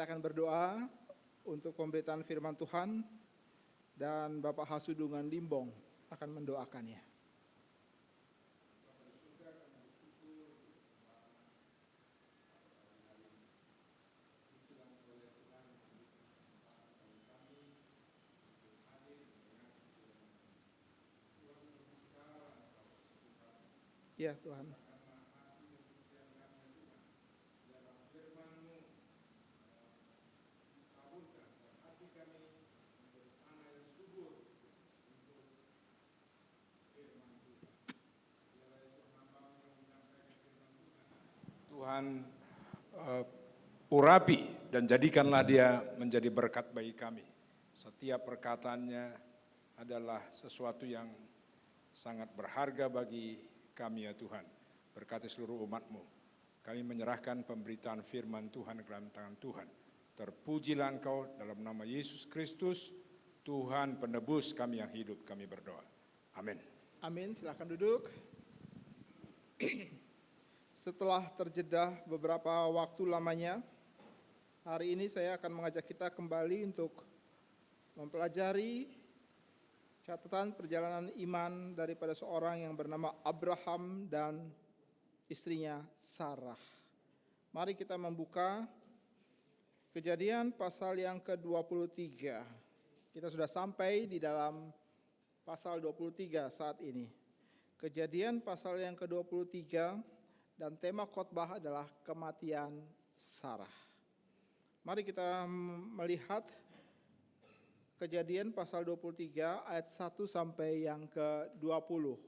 Kita akan berdoa untuk pemberitaan firman Tuhan dan Bapak Hasudungan Limbong akan mendoakannya. Ya Tuhan. Tuhan urapi dan jadikanlah dia menjadi berkat bagi kami. Setiap perkataannya adalah sesuatu yang sangat berharga bagi kami ya Tuhan. Berkati seluruh umat-Mu. Kami menyerahkan pemberitaan firman Tuhan ke dalam tangan Tuhan. Terpujilah Engkau dalam nama Yesus Kristus, Tuhan penebus kami yang hidup, kami berdoa. Amin. Amin, silakan duduk. Setelah terjeda beberapa waktu lamanya, hari ini saya akan mengajak kita kembali untuk mempelajari catatan perjalanan iman daripada seorang yang bernama Abraham dan istrinya Sarah. Mari kita membuka Kejadian pasal yang ke-23. Kita sudah sampai di dalam pasal 23 saat ini. Kejadian pasal yang ke-23 dan tema khotbah adalah kematian Sarah. Mari kita melihat Kejadian pasal 23 ayat 1 sampai yang ke-20.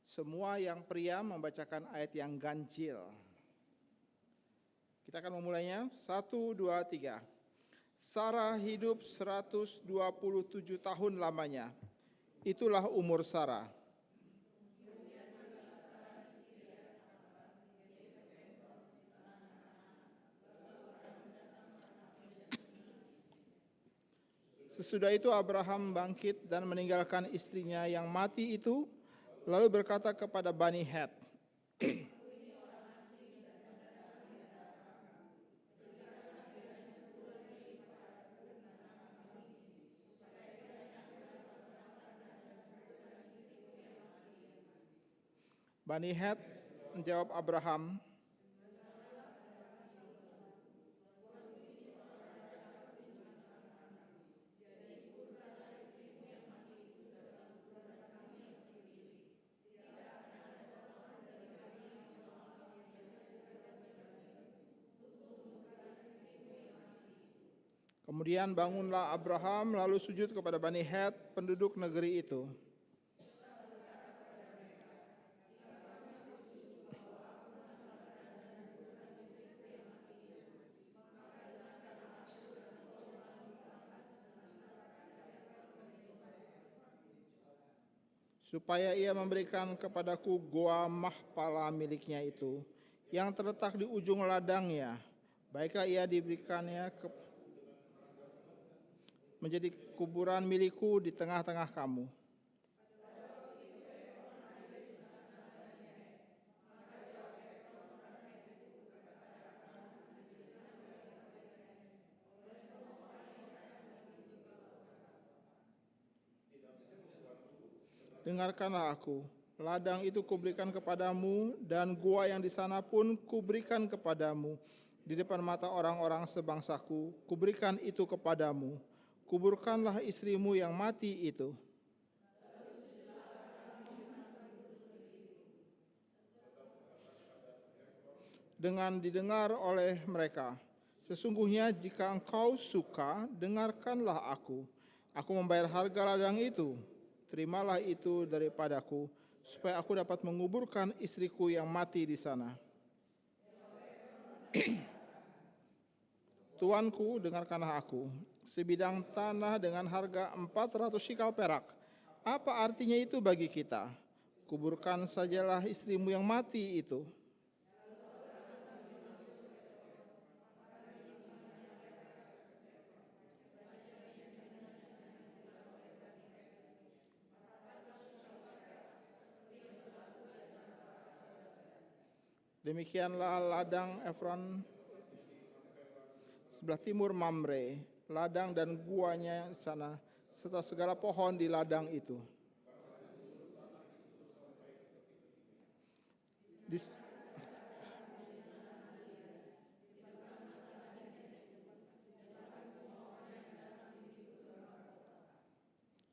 Semua yang pria membacakan ayat yang ganjil. Kita akan memulainya. 1, 2, 3. Sarah hidup 127 tahun lamanya. Itulah umur Sarah. Sesudah itu Abraham bangkit dan meninggalkan istrinya yang mati itu, lalu berkata kepada Bani Het, Bani Het menjawab Abraham, kemudian bangunlah Abraham lalu sujud kepada Bani Het, penduduk negeri itu. Supaya ia memberikan kepadaku goa Mahpala miliknya itu, yang terletak di ujung ladangnya. Baiklah ia diberikannya menjadi kuburan milikku di tengah-tengah kamu. Dengarkanlah aku, ladang itu kuberikan kepadamu, dan gua yang di sana pun kuberikan kepadamu. Di depan mata orang-orang sebangsaku, kuberikan itu kepadamu. Kuburkanlah istrimu yang mati itu. Dengan didengar oleh mereka, sesungguhnya jika engkau suka, dengarkanlah aku. Aku membayar harga ladang itu. Terimalah itu daripadaku, supaya aku dapat menguburkan istriku yang mati di sana. Tuanku, dengarkanlah aku. Sebidang tanah dengan harga 400 shikal perak. Apa artinya itu bagi kita? Kuburkan sajalah istrimu yang mati itu. Demikianlah ladang Efron sebelah timur Mamre, ladang dan guanya sana, serta segala pohon di ladang itu.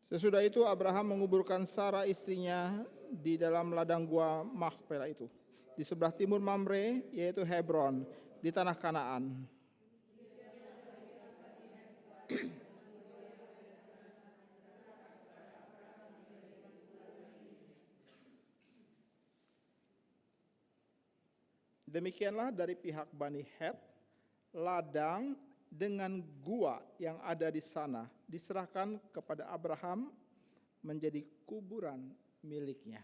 Sesudah itu Abraham menguburkan Sarah istrinya di dalam ladang gua Makpela itu, di sebelah timur Mamre, yaitu Hebron, di tanah Kanaan. Demikianlah dari pihak Bani Het, ladang dengan gua yang ada di sana diserahkan kepada Abraham menjadi kuburan miliknya.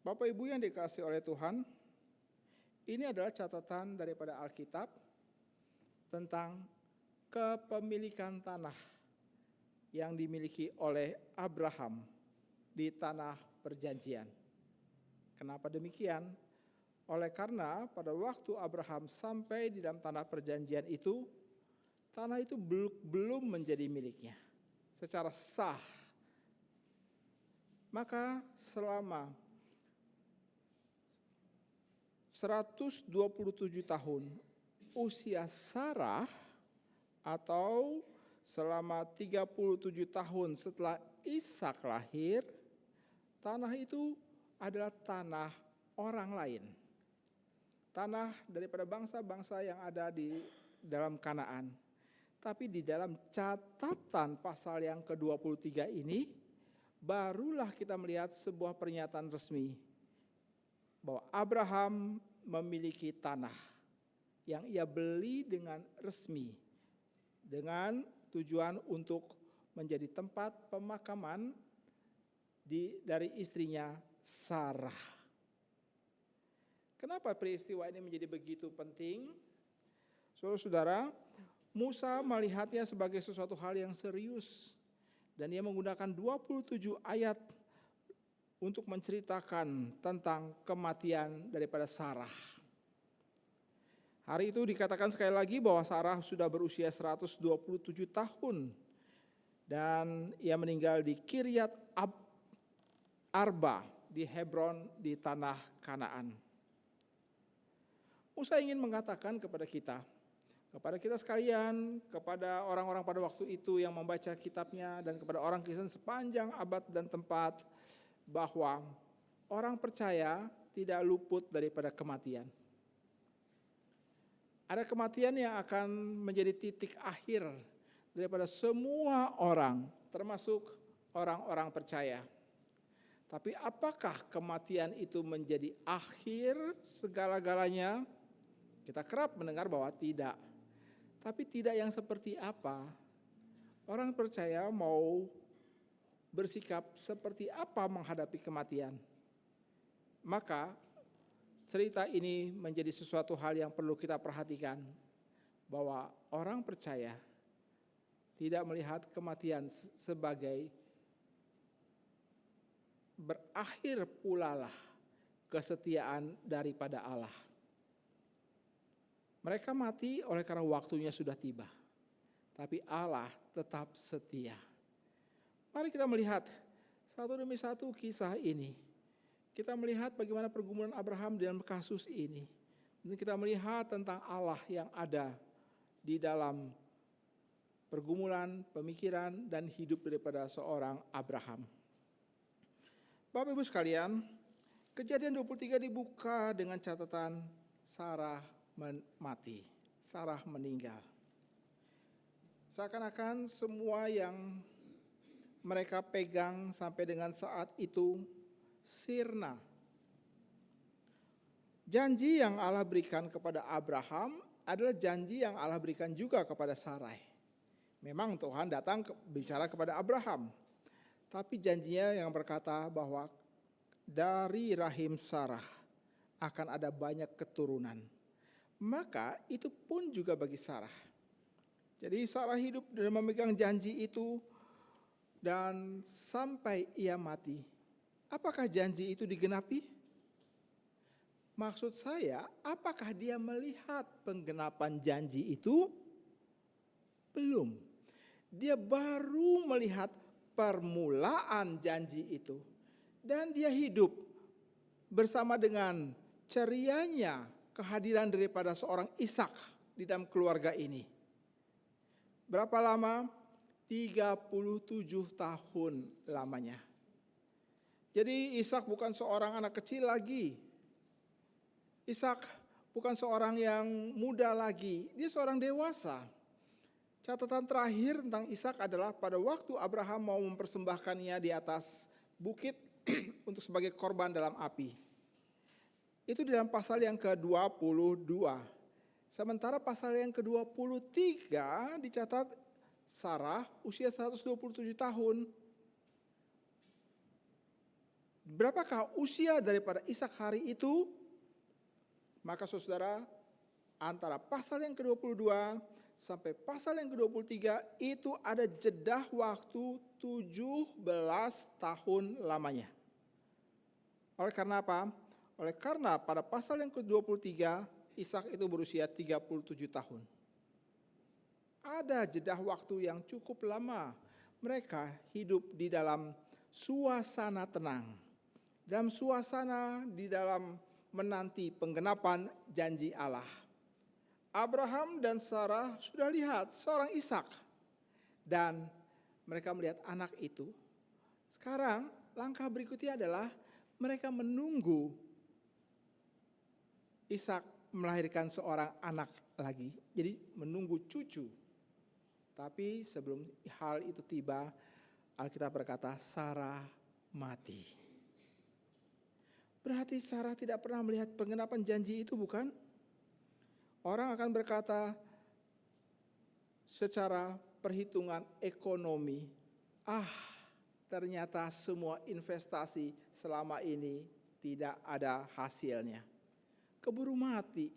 Bapak Ibu yang dikasihi oleh Tuhan, ini adalah catatan daripada Alkitab tentang kepemilikan tanah yang dimiliki oleh Abraham di tanah perjanjian. Kenapa demikian? Oleh karena pada waktu Abraham sampai di dalam tanah perjanjian itu, tanah itu belum menjadi miliknya secara sah. Maka selama 127 tahun usia Sarah, atau selama 37 tahun setelah Ishak lahir, tanah itu adalah tanah orang lain. Tanah daripada bangsa-bangsa yang ada di dalam Kanaan. Tapi di dalam catatan pasal yang ke-23 ini, barulah kita melihat sebuah pernyataan resmi bahwa Abraham memiliki tanah yang ia beli dengan resmi, dengan tujuan untuk menjadi tempat pemakaman dari istrinya Sarah. Kenapa peristiwa ini menjadi begitu penting? Saudara-saudara, Musa melihatnya sebagai sesuatu hal yang serius, dan ia menggunakan 27 ayat untuk menceritakan tentang kematian daripada Sarah. Hari itu dikatakan sekali lagi bahwa Sarah sudah berusia 127 tahun dan ia meninggal di Kiryat Arba di Hebron di tanah Kanaan. Musa ingin mengatakan kepada kita sekalian, kepada orang-orang pada waktu itu yang membaca kitabnya, dan kepada orang Kristen sepanjang abad dan tempat, bahwa orang percaya tidak luput daripada kematian. Ada kematian yang akan menjadi titik akhir daripada semua orang, termasuk orang-orang percaya. Tapi apakah kematian itu menjadi akhir segala-galanya? Kita kerap mendengar bahwa tidak. Tapi tidak yang seperti apa? Orang percaya mau bersikap seperti apa menghadapi kematian? Maka cerita ini menjadi sesuatu hal yang perlu kita perhatikan, bahwa orang percaya tidak melihat kematian sebagai berakhir pulalah kesetiaan daripada Allah. Mereka mati oleh karena waktunya sudah tiba, tapi Allah tetap setia. Mari kita melihat satu demi satu kisah ini. Kita melihat bagaimana pergumulan Abraham dalam kasus ini. Dan kita melihat tentang Allah yang ada di dalam pergumulan, pemikiran, dan hidup daripada seorang Abraham. Bapak Ibu sekalian, Kejadian 23 dibuka dengan catatan Sarah mati, Sarah meninggal. Seakan-akan semua yang mereka pegang sampai dengan saat itu sirna. Janji yang Allah berikan kepada Abraham adalah janji yang Allah berikan juga kepada Sarai. Memang Tuhan datang bicara kepada Abraham, tapi janjinya yang berkata bahwa dari rahim Sarah akan ada banyak keturunan. Maka itu pun juga bagi Sarah. Jadi Sarah hidup dan memegang janji itu dan sampai ia mati. Apakah janji itu digenapi? Maksud saya, apakah dia melihat penggenapan janji itu? Belum. Dia baru melihat permulaan janji itu. Dan dia hidup bersama dengan cerianya kehadiran daripada seorang Ishak di dalam keluarga ini. Berapa lama? 37 tahun lamanya. Jadi Ishak bukan seorang anak kecil lagi. Ishak bukan seorang yang muda lagi, dia seorang dewasa. Catatan terakhir tentang Ishak adalah pada waktu Abraham mau mempersembahkannya di atas bukit untuk sebagai korban dalam api. Itu di dalam pasal yang ke-22. Sementara pasal yang ke-23 dicatat Sarah usia 127 tahun. Berapakah usia daripada Ishak hari itu? Maka saudara, antara pasal yang ke-22 sampai pasal yang ke-23 itu ada jeda waktu 17 tahun lamanya. Oleh karena apa? Oleh karena pada pasal yang ke-23 Ishak itu berusia 37 tahun. Ada jeda waktu yang cukup lama. Mereka hidup di dalam suasana tenang. Dalam suasana di dalam menanti penggenapan janji Allah. Abraham dan Sarah sudah lihat seorang Ishak. Dan mereka melihat anak itu. Sekarang langkah berikutnya adalah mereka menunggu Ishak melahirkan seorang anak lagi. Jadi menunggu cucu. Tapi sebelum hal itu tiba, Alkitab berkata Sarah mati. Berarti Sarah tidak pernah melihat penggenapan janji itu, bukan? Orang akan berkata secara perhitungan ekonomi, ternyata semua investasi selama ini tidak ada hasilnya. Keburu mati.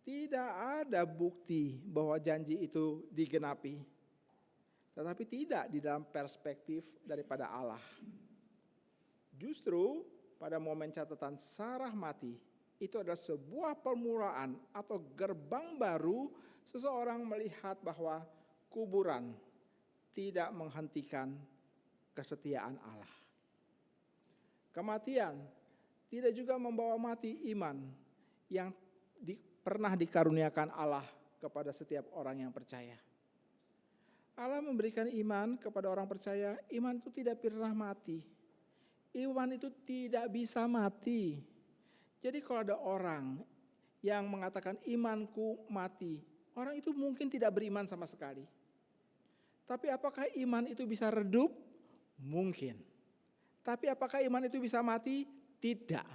Tidak ada bukti bahwa janji itu digenapi. Tetapi tidak di dalam perspektif daripada Allah. Justru pada momen catatan Sarah mati, itu adalah sebuah permulaan atau gerbang baru seseorang melihat bahwa kuburan tidak menghentikan kesetiaan Allah. Kematian tidak juga membawa mati iman yang pernah dikaruniakan Allah kepada setiap orang yang percaya. Allah memberikan iman kepada orang percaya, iman itu tidak pernah mati. Iman itu tidak bisa mati. Jadi kalau ada orang yang mengatakan imanku mati, orang itu mungkin tidak beriman sama sekali. Tapi apakah iman itu bisa redup? Mungkin. Tapi apakah iman itu bisa mati? Tidak.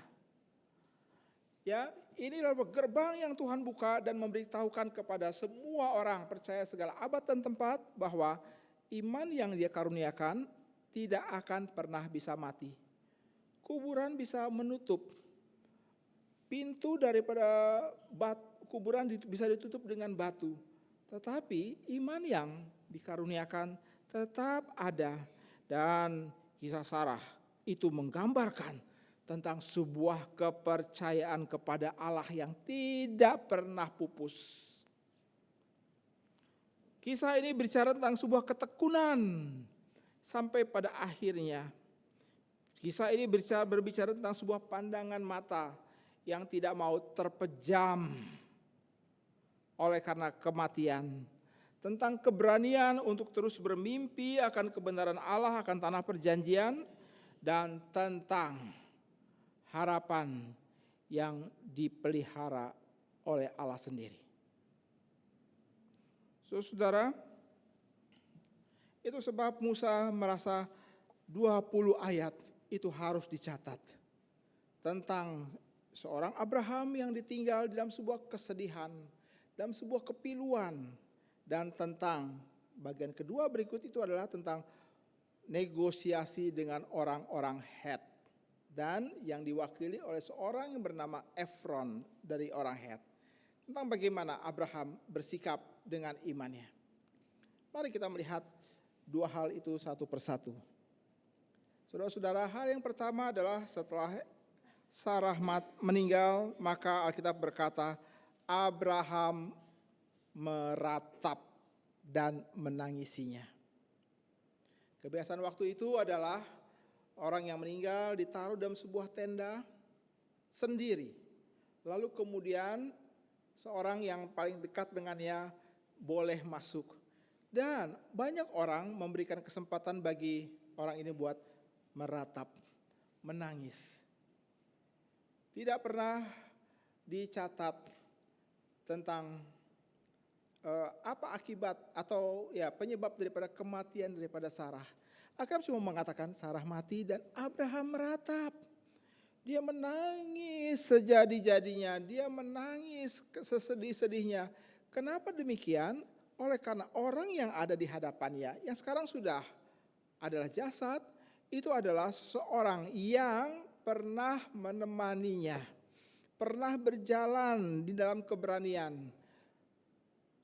Ya, ini adalah gerbang yang Tuhan buka dan memberitahukan kepada semua orang percaya segala abad dan tempat bahwa iman yang Dia karuniakan tidak akan pernah bisa mati. Kuburan bisa menutup. Pintu daripada kuburan bisa ditutup dengan batu. Tetapi iman yang dikaruniakan tetap ada. Dan kisah Sarah itu menggambarkan tentang sebuah kepercayaan kepada Allah yang tidak pernah pupus. Kisah ini bicara tentang sebuah ketekunan sampai pada akhirnya. Kisah ini berbicara tentang sebuah pandangan mata yang tidak mau terpejam oleh karena kematian. Tentang keberanian untuk terus bermimpi akan kebenaran Allah, akan tanah perjanjian. Dan tentang harapan yang dipelihara oleh Allah sendiri. Saudara, itu sebab Musa merasa 20 ayat itu harus dicatat tentang seorang Abraham yang ditinggal dalam sebuah kesedihan, dalam sebuah kepiluan, dan tentang bagian kedua berikut itu adalah tentang negosiasi dengan orang-orang Het dan yang diwakili oleh seorang yang bernama Efron dari orang Het tentang bagaimana Abraham bersikap dengan imannya. Mari kita melihat dua hal itu satu persatu. Saudara-saudara, hal yang pertama adalah setelah Sarah meninggal, maka Alkitab berkata, Abraham meratap dan menangisinya. Kebiasaan waktu itu adalah orang yang meninggal ditaruh dalam sebuah tenda sendiri. Lalu kemudian seorang yang paling dekat dengannya boleh masuk. Dan banyak orang memberikan kesempatan bagi orang ini buat meratap, menangis. Tidak pernah dicatat tentang apa akibat atau penyebab daripada kematian daripada Sarah. Alkitab cuma mengatakan Sarah mati dan Abraham meratap. Dia menangis sejadi-jadinya, dia menangis sesedih-sedihnya. Kenapa demikian? Oleh karena orang yang ada di hadapannya, yang sekarang sudah adalah jasad, itu adalah seorang yang pernah menemaninya, pernah berjalan di dalam keberanian.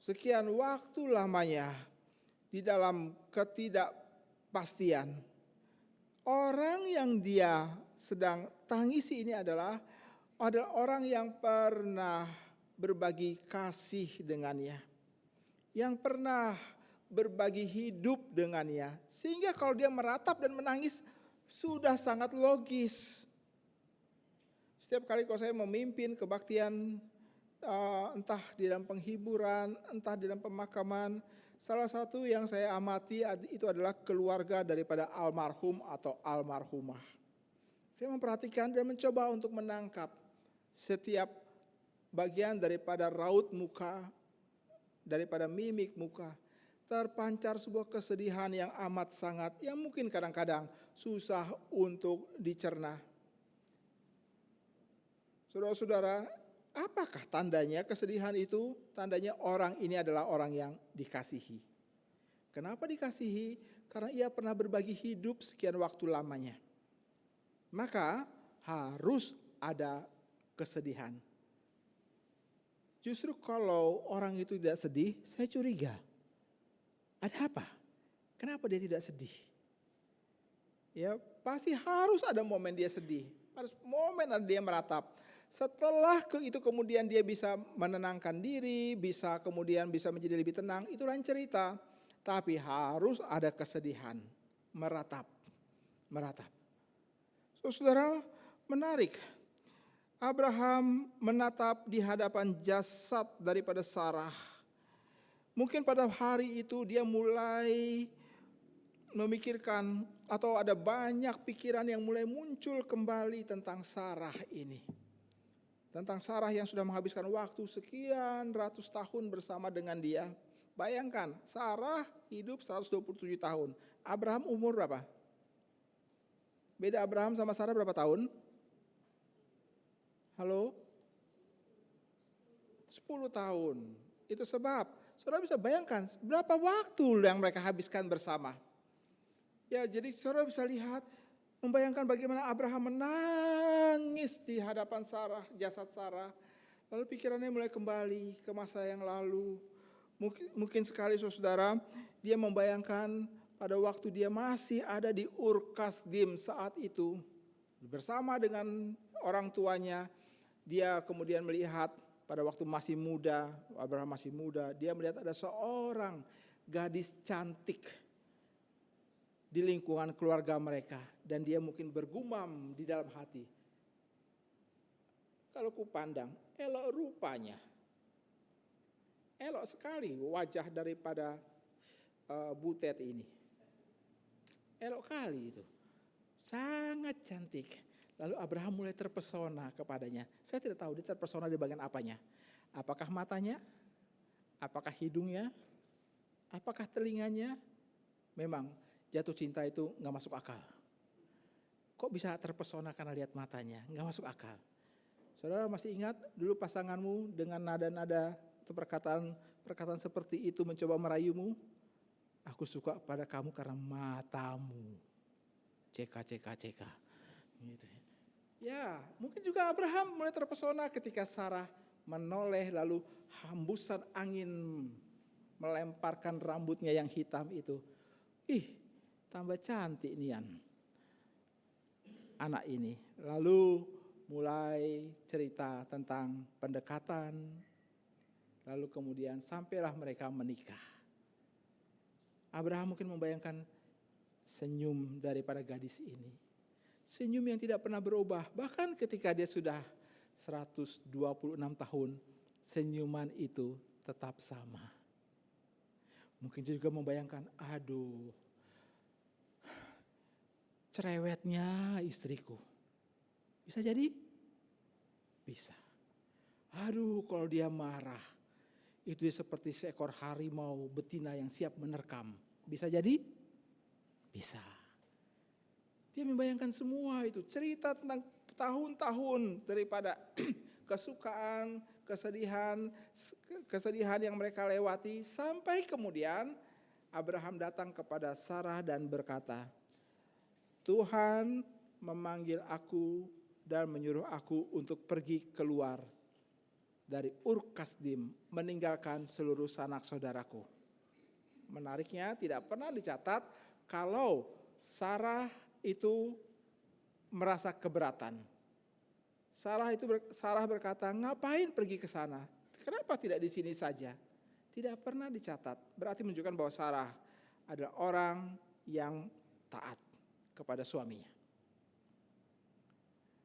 Sekian waktu lamanya di dalam ketidakpastian. Orang yang dia sedang tangisi ini adalah orang yang pernah berbagi kasih dengannya, yang pernah berbagi hidup dengannya, sehingga kalau dia meratap dan menangis sudah sangat logis. Setiap kali kalau saya memimpin kebaktian, entah di dalam penghiburan, entah di dalam pemakaman, salah satu yang saya amati itu adalah keluarga daripada almarhum atau almarhumah. Saya memperhatikan dan mencoba untuk menangkap setiap bagian daripada raut muka, daripada mimik muka. Terpancar sebuah kesedihan yang amat sangat, yang mungkin kadang-kadang susah untuk dicerna. Saudara-saudara, apakah tandanya kesedihan itu? Tandanya orang ini adalah orang yang dikasihi. Kenapa dikasihi? Karena ia pernah berbagi hidup sekian waktu lamanya. Maka harus ada kesedihan. Justru kalau orang itu tidak sedih, saya curiga. Ada apa? Kenapa dia tidak sedih? Ya, pasti harus ada momen dia sedih. Harus momen ada dia meratap. Setelah itu kemudian dia bisa menenangkan diri, bisa kemudian bisa menjadi lebih tenang, itu lain cerita. Tapi harus ada kesedihan, meratap. Saudara, menarik. Abraham menatap di hadapan jasad daripada Sarah. Mungkin pada hari itu dia mulai memikirkan atau ada banyak pikiran yang mulai muncul kembali tentang Sarah ini. Tentang Sarah yang sudah menghabiskan waktu sekian ratus tahun bersama dengan dia. Bayangkan, Sarah hidup 127 tahun. Abraham umur berapa? Beda Abraham sama Sarah berapa tahun? Halo? 10 tahun. Itu sebab, saudara bisa bayangkan berapa waktu yang mereka habiskan bersama. Ya, jadi saudara bisa lihat, membayangkan bagaimana Abraham menangis di hadapan Sarah, jasad Sarah. Lalu pikirannya mulai kembali ke masa yang lalu. Mungkin sekali saudara, dia membayangkan pada waktu dia masih ada di Ur Kasdim saat itu. Bersama dengan orang tuanya, dia kemudian melihat pada waktu masih muda, Abraham masih muda, dia melihat ada seorang gadis cantik di lingkungan keluarga mereka. Dan dia mungkin bergumam di dalam hati, kalau ku pandang, elok rupanya. Elok sekali wajah daripada Butet ini. Elok kali itu. Sangat cantik. Lalu Abraham mulai terpesona kepadanya. Saya tidak tahu dia terpesona di bagian apanya. Apakah matanya? Apakah hidungnya? Apakah telinganya? Memang jatuh cinta itu gak masuk akal. Kok bisa terpesona karena lihat matanya? Gak masuk akal. Saudara masih ingat dulu pasanganmu dengan nada-nada atau perkataan seperti itu mencoba merayumu? Aku suka pada kamu karena matamu. CK. Gitu. Ya, mungkin juga Abraham mulai terpesona ketika Sarah menoleh lalu hembusan angin melemparkan rambutnya yang hitam itu. Ih, tambah cantik nian anak ini. Lalu mulai cerita tentang pendekatan, lalu kemudian sampailah mereka menikah. Abraham mungkin membayangkan senyum daripada gadis ini. Senyum yang tidak pernah berubah, bahkan ketika dia sudah 126 tahun, senyuman itu tetap sama. Mungkin juga membayangkan, aduh, cerewetnya istriku. Bisa jadi? Bisa. Aduh, kalau dia marah, itu seperti seekor harimau betina yang siap menerkam. Bisa jadi? Bisa. Dia membayangkan semua itu, cerita tentang tahun-tahun daripada kesukaan, kesedihan yang mereka lewati, sampai kemudian Abraham datang kepada Sarah dan berkata, Tuhan memanggil aku dan menyuruh aku untuk pergi keluar dari Ur Kasdim, meninggalkan seluruh sanak saudaraku. Menariknya tidak pernah dicatat kalau Sarah itu merasa keberatan. Sarah berkata, ngapain pergi ke sana? Kenapa tidak di sini saja? Tidak pernah dicatat. Berarti menunjukkan bahwa Sarah adalah orang yang taat kepada suaminya.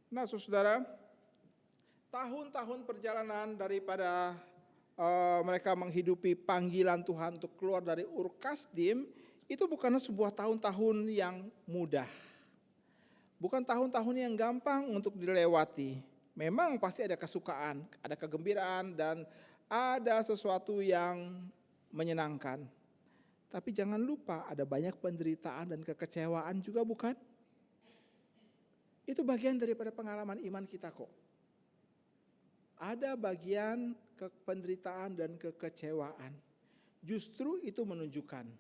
Nah, saudara, tahun-tahun perjalanan daripada mereka menghidupi panggilan Tuhan untuk keluar dari Ur Kasdim, itu bukanlah sebuah tahun-tahun yang mudah. Bukan tahun-tahun yang gampang untuk dilewati. Memang pasti ada kesukaan, ada kegembiraan, dan ada sesuatu yang menyenangkan. Tapi jangan lupa ada banyak penderitaan dan kekecewaan juga, bukan? Itu bagian daripada pengalaman iman kita kok. Ada bagian penderitaan dan kekecewaan. Justru itu menunjukkan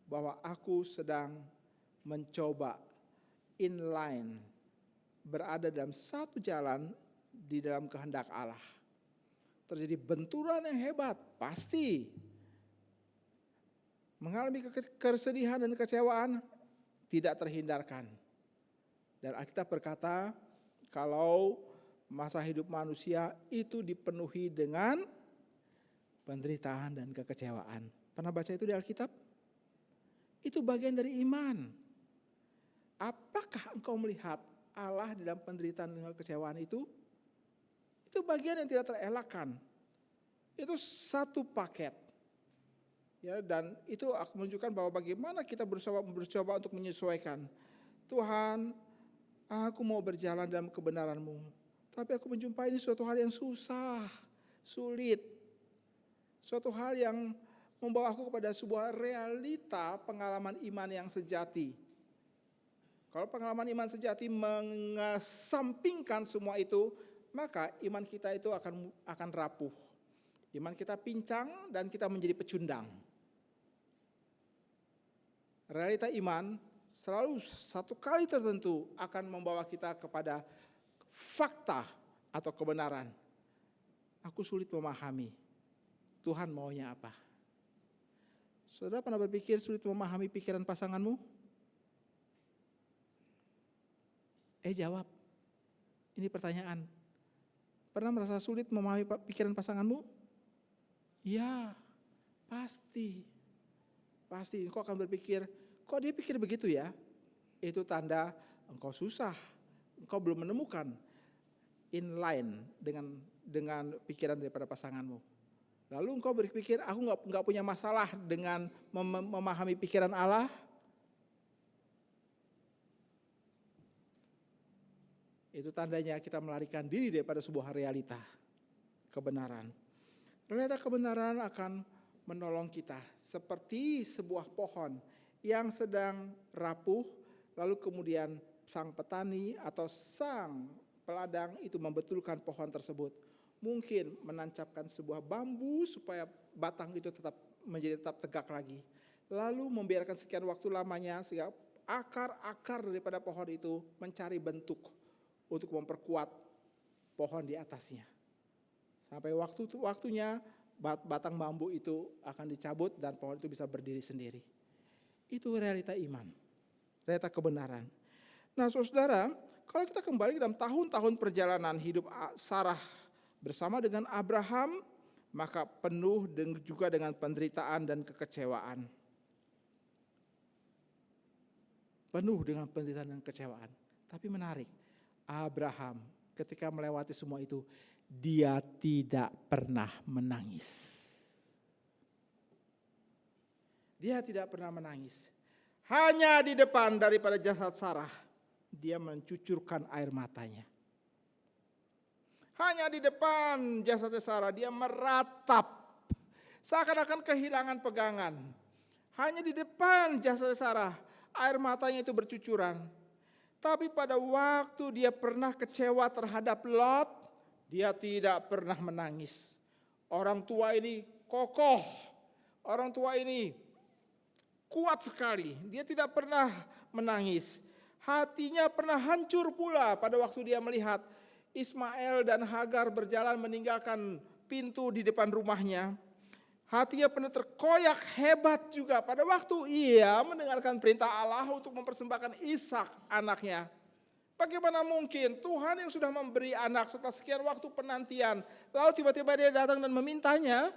bahwa aku sedang mencoba inline, berada dalam satu jalan di dalam kehendak Allah. Terjadi benturan yang hebat, pasti. Mengalami kesedihan dan kekecewaan tidak terhindarkan. Dan Alkitab berkata, kalau masa hidup manusia itu dipenuhi dengan penderitaan dan kekecewaan. Pernah baca itu di Alkitab? Itu bagian dari iman. Apakah engkau melihat Allah di dalam penderitaan dan kekecewaan itu? Itu bagian yang tidak terelakkan. Itu satu paket. Ya, dan itu menunjukkan bahwa bagaimana kita berusaha untuk menyesuaikan. Tuhan, aku mau berjalan dalam kebenaran-Mu. Tapi aku menjumpai ini suatu hal yang susah, sulit. Suatu hal yang membawa aku kepada sebuah realita pengalaman iman yang sejati. Kalau pengalaman iman sejati mengesampingkan semua itu, maka iman kita itu akan rapuh. Iman kita pincang dan kita menjadi pecundang. Realita iman selalu satu kali tertentu akan membawa kita kepada fakta atau kebenaran. Aku sulit memahami Tuhan maunya apa. Saudara pernah berpikir sulit memahami pikiran pasanganmu? Jawab. Ini pertanyaan. Pernah merasa sulit memahami pikiran pasanganmu? Ya, pasti. Pasti. Engkau akan berpikir, kok dia pikir begitu ya? Itu tanda engkau susah. Engkau belum menemukan inline dengan pikiran daripada pasanganmu. Lalu engkau berpikir, aku nggak punya masalah dengan memahami pikiran Allah. Itu tandanya kita melarikan diri daripada sebuah realita kebenaran. Realita kebenaran akan menolong kita seperti sebuah pohon yang sedang rapuh, lalu kemudian sang petani atau sang peladang itu membetulkan pohon tersebut. Mungkin menancapkan sebuah bambu supaya batang itu tetap tegak lagi. Lalu membiarkan sekian waktu lamanya sehingga akar-akar daripada pohon itu mencari bentuk untuk memperkuat pohon di atasnya. Sampai waktunya batang bambu itu akan dicabut dan pohon itu bisa berdiri sendiri. Itu realita iman, realita kebenaran. Nah, saudara, Kalau kita kembali dalam tahun-tahun perjalanan hidup Sarah bersama dengan Abraham, maka penuh juga dengan penderitaan dan kekecewaan. Penuh dengan penderitaan dan kekecewaan. Tapi menarik, Abraham ketika melewati semua itu, dia tidak pernah menangis. Dia tidak pernah menangis. Hanya di depan daripada jasad Sarah, dia mencucurkan air matanya. Hanya di depan jasad Sarah, dia meratap. Seakan-akan kehilangan pegangan. Hanya di depan jasad Sarah, air matanya itu bercucuran. Tapi pada waktu dia pernah kecewa terhadap Lot, dia tidak pernah menangis. Orang tua ini kokoh. Orang tua ini kuat sekali. Dia tidak pernah menangis. Hatinya pernah hancur pula pada waktu dia melihat Ismail dan Hagar berjalan meninggalkan pintu di depan rumahnya. Hatinya pernah terkoyak hebat juga pada waktu ia mendengarkan perintah Allah untuk mempersembahkan Ishak anaknya. Bagaimana mungkin Tuhan yang sudah memberi anak setelah sekian waktu penantian, lalu tiba-tiba dia datang dan memintanya?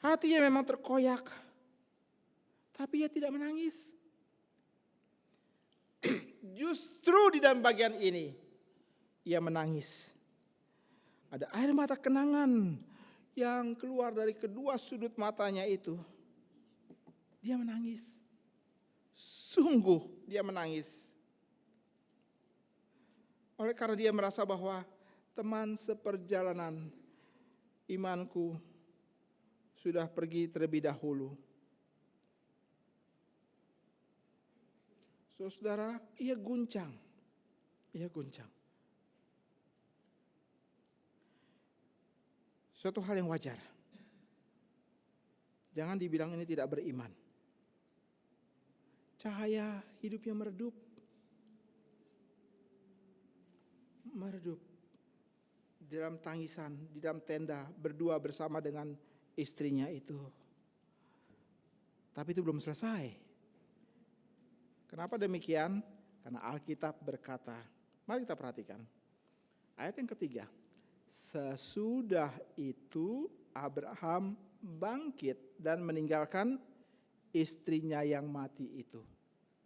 Hatinya memang terkoyak, tapi ia tidak menangis. Justru di dalam bagian ini, ia menangis. Ada air mata kenangan yang keluar dari kedua sudut matanya itu. Dia menangis. Sungguh dia menangis. Oleh karena dia merasa bahwa teman seperjalanan imanku sudah pergi terlebih dahulu. Saudara, ia guncang. Ia guncang. Suatu hal yang wajar. Jangan dibilang ini tidak beriman. Cahaya hidupnya meredup. Meredup. Di dalam tangisan, di dalam tenda, berdua bersama dengan istrinya itu. Tapi itu belum selesai. Kenapa demikian? Karena Alkitab berkata, mari kita perhatikan. Ayat yang ketiga. Sesudah itu Abraham bangkit dan meninggalkan istrinya yang mati itu.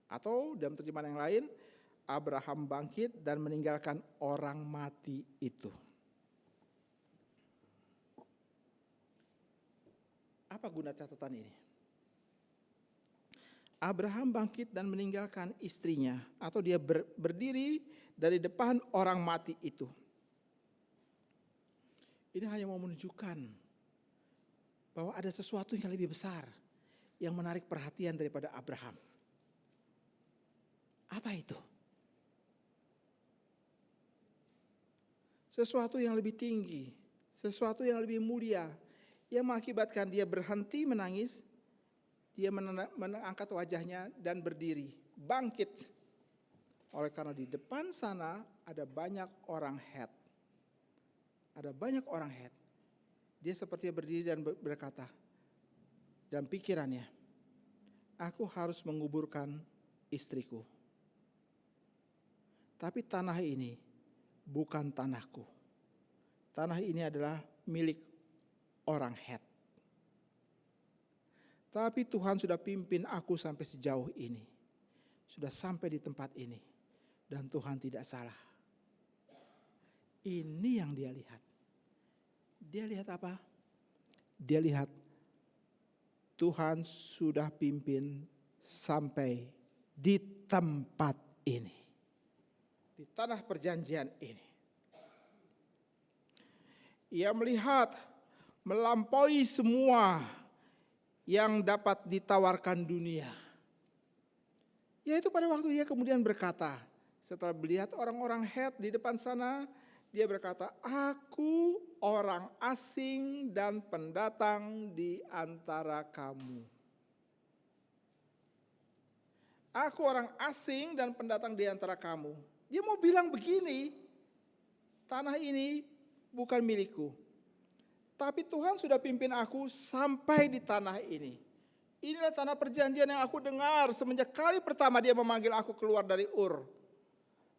Atau dalam terjemahan yang lain, Abraham bangkit dan meninggalkan orang mati itu. Apa guna catatan ini? Abraham bangkit dan meninggalkan istrinya, atau dia berdiri dari depan orang mati itu. Ini hanya mau menunjukkan bahwa ada sesuatu yang lebih besar yang menarik perhatian daripada Abraham. Apa itu? Sesuatu yang lebih tinggi, sesuatu yang lebih mulia, yang mengakibatkan dia berhenti menangis, dia mengangkat wajahnya dan berdiri, bangkit. Oleh karena di depan sana ada banyak orang Het. Ada banyak orang Het. Dia seperti berdiri dan berkata, dalam pikirannya, aku harus menguburkan istriku. Tapi tanah ini bukan tanahku. Tanah ini adalah milik orang Het. Tapi Tuhan sudah pimpin aku sampai sejauh ini. Sudah sampai di tempat ini. Dan Tuhan tidak salah. Ini yang dia lihat. Dia lihat apa? Dia lihat Tuhan sudah pimpin sampai di tempat ini. Di tanah perjanjian ini. Ia melihat melampaui semua yang dapat ditawarkan dunia. Yaitu pada waktu dia kemudian berkata, setelah melihat orang-orang Het di depan sana, dia berkata, aku orang asing dan pendatang di antara kamu. Aku orang asing dan pendatang di antara kamu. Dia mau bilang begini, tanah ini bukan milikku. Tapi Tuhan sudah pimpin aku sampai di tanah ini. Inilah tanah perjanjian yang aku dengar semenjak kali pertama dia memanggil aku keluar dari Ur.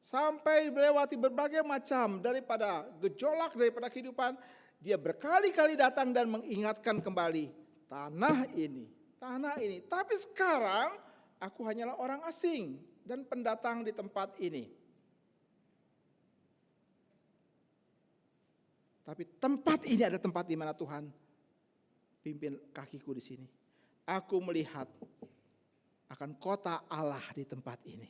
Sampai melewati berbagai macam daripada gejolak, daripada kehidupan. Dia berkali-kali datang dan mengingatkan kembali tanah ini, tanah ini. Tapi sekarang aku hanyalah orang asing dan pendatang di tempat ini. Tapi tempat ini adalah tempat di mana Tuhan pimpin kakiku di sini. Aku melihat akan kota Allah di tempat ini.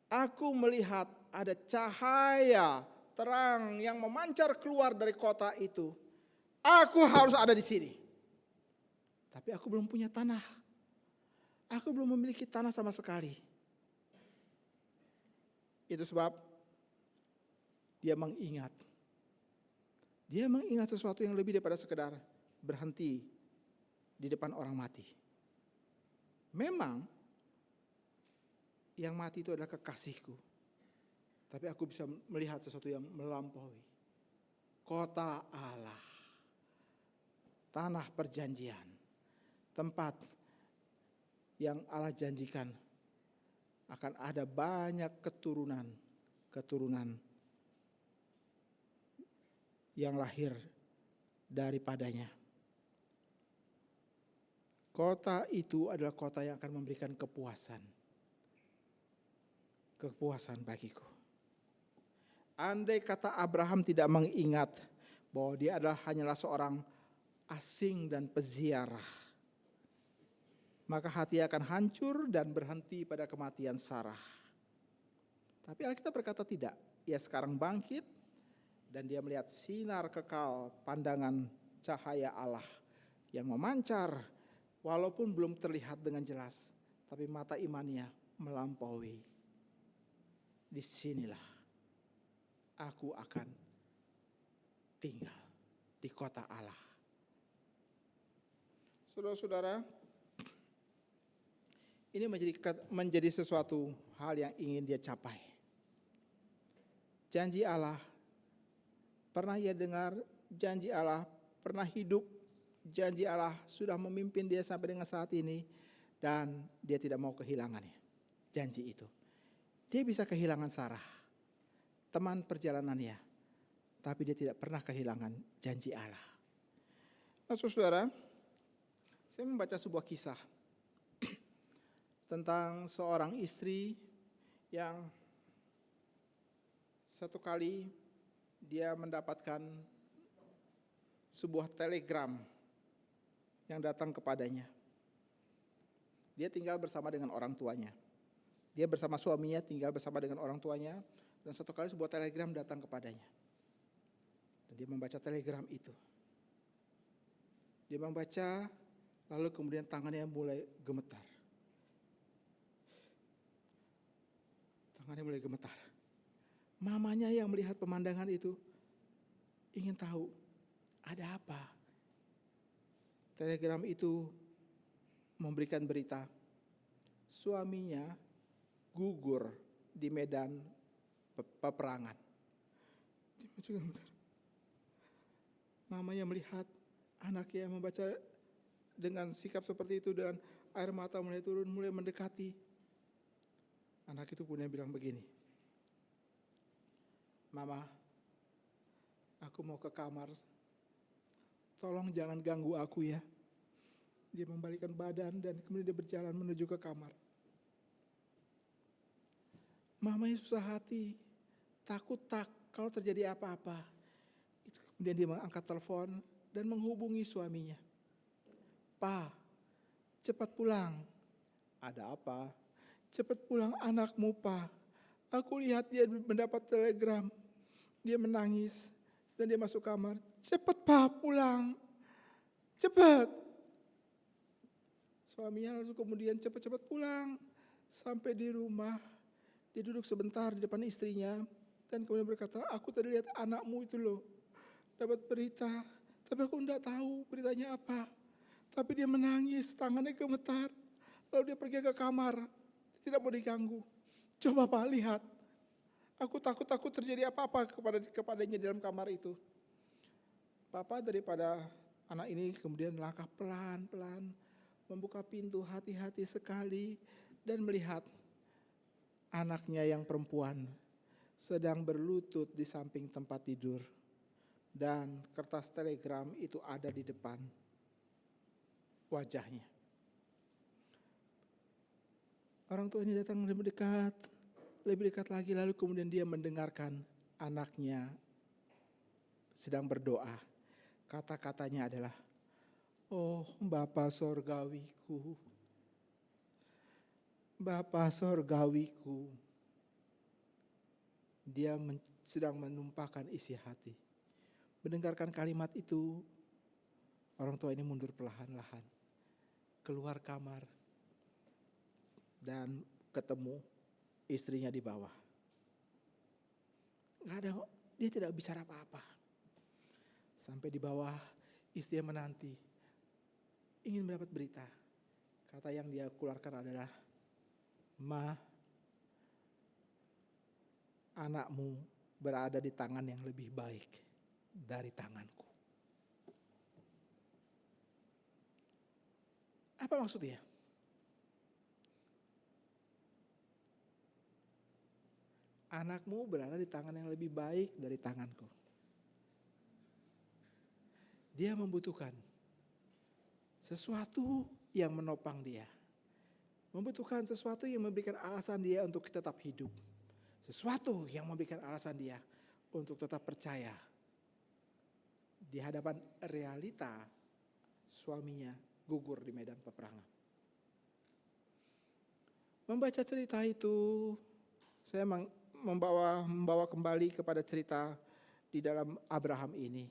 Aku melihat ada cahaya terang yang memancar keluar dari kota itu. Aku harus ada di sini. Tapi aku belum punya tanah. Aku belum memiliki tanah sama sekali. Itu sebab dia mengingat. Dia mengingat sesuatu yang lebih daripada sekedar berhenti di depan orang mati. Memang yang mati itu adalah kekasihku. Tapi aku bisa melihat sesuatu yang melampaui. Kota Allah. Tanah perjanjian. Tempat yang Allah janjikan akan ada banyak keturunan yang lahir daripadanya. Kota itu adalah kota yang akan memberikan kepuasan. Kepuasan bagiku. Andai kata Abraham tidak mengingat bahwa dia adalah hanyalah seorang asing dan peziarah, maka hati akan hancur dan berhenti pada kematian Sarah. Tapi Alkitab berkata tidak. Ia sekarang bangkit dan dia melihat sinar kekal pandangan cahaya Allah yang memancar walaupun belum terlihat dengan jelas, tapi mata imannya melampaui. Disinilah aku akan tinggal di kota Allah. Saudara-saudara, ini menjadi sesuatu hal yang ingin dia capai. Janji Allah pernah ia dengar, janji Allah pernah hidup, janji Allah sudah memimpin dia sampai dengan saat ini, dan dia tidak mau kehilangannya. Janji itu. Dia bisa kehilangan Sarah, teman perjalanannya, tapi dia tidak pernah kehilangan janji Allah. Nah, saudara, saya membaca sebuah kisah tentang seorang istri yang satu kali dia mendapatkan sebuah telegram yang datang kepadanya. Dia tinggal bersama dengan orang tuanya. Dia bersama suaminya tinggal bersama dengan orang tuanya, dan satu kali sebuah telegram datang kepadanya. Dan dia membaca telegram itu. Dia membaca, lalu kemudian tangannya mulai gemetar. Tangannya mulai gemetar. Mamanya yang melihat pemandangan itu ingin tahu ada apa. Telegram itu memberikan berita suaminya gugur di medan peperangan. Mamanya melihat anaknya membaca dengan sikap seperti itu dan air mata mulai turun, mulai mendekati. Anak itu punya bilang begini, "Mama, aku mau ke kamar. Tolong jangan ganggu aku ya." Dia membalikkan badan dan kemudian dia berjalan menuju ke kamar. Mamanya susah hati, takut kalau terjadi apa-apa. Kemudian dia mengangkat telepon dan menghubungi suaminya. "Pa, cepat pulang." "Ada apa?" "Cepat pulang anakmu, Pa. Aku lihat dia mendapat telegram. Dia menangis dan dia masuk kamar. Cepat, Pa, pulang. Cepat." Suaminya lalu kemudian cepat-cepat pulang. Sampai di rumah, dia duduk sebentar di depan istrinya dan kemudian berkata, "Aku tadi lihat anakmu itu loh, dapat berita, tapi aku tidak tahu beritanya apa. Tapi dia menangis, tangannya gemetar. Lalu dia pergi ke kamar, tidak mau diganggu. Coba Pak lihat, aku takut terjadi apa-apa kepadanya di dalam kamar itu." Papa daripada anak ini kemudian langkah pelan-pelan membuka pintu hati-hati sekali dan melihat anaknya yang perempuan sedang berlutut di samping tempat tidur. Dan kertas telegram itu ada di depan wajahnya. Orang tua ini datang lebih dekat lagi, lalu kemudian dia mendengarkan anaknya sedang berdoa. Kata-katanya adalah, "Oh Bapa Sorgawiku, Bapa Sorgawiku." Dia sedang menumpahkan isi hati. Mendengarkan kalimat itu, orang tua ini mundur perlahan-lahan, keluar kamar, dan ketemu istrinya di bawah. Dia tidak bicara apa-apa. Sampai di bawah, istrinya menanti, ingin mendapat berita. Kata yang dia keluarkan adalah, "Ma, anakmu berada di tangan yang lebih baik dari tanganku." Apa maksudnya? Anakmu berada di tangan yang lebih baik dari tanganku. Dia membutuhkan sesuatu yang menopang dia. Membutuhkan sesuatu yang memberikan alasan dia untuk tetap hidup. Sesuatu yang memberikan alasan dia untuk tetap percaya di hadapan realita suaminya gugur di medan peperangan. Membaca cerita itu, saya membawa kembali kepada cerita di dalam Abraham ini.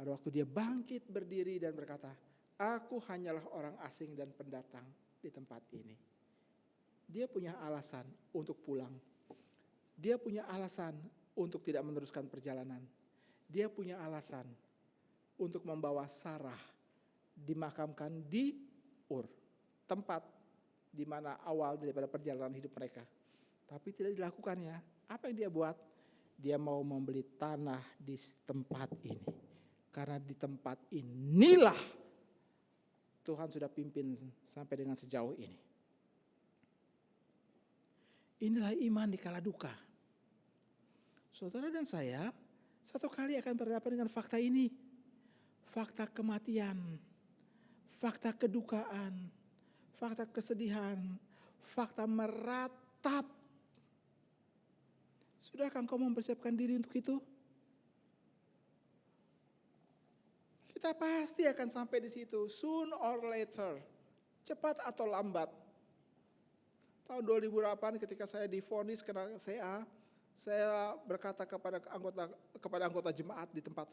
Pada waktu dia bangkit berdiri dan berkata, "Aku hanyalah orang asing dan pendatang di tempat ini." Dia punya alasan untuk pulang. Dia punya alasan untuk tidak meneruskan perjalanan. Dia punya alasan untuk membawa Sarah dimakamkan di Ur, tempat di mana awal daripada perjalanan hidup mereka. Tapi tidak dilakukannya. Apa yang dia buat? Dia mau membeli tanah di tempat ini. Karena di tempat inilah Tuhan sudah pimpin sampai dengan sejauh ini. Inilah iman di kala duka. Saudara dan saya satu kali akan berhadapan dengan fakta ini. Fakta kematian, fakta kedukaan, fakta kesedihan, fakta meratap. Sudahkah engkau mempersiapkan diri untuk itu? Kita pasti akan sampai di situ, soon or later, cepat atau lambat. Tahun 2008 ketika saya divonis kena CA, saya berkata kepada anggota jemaat di tempat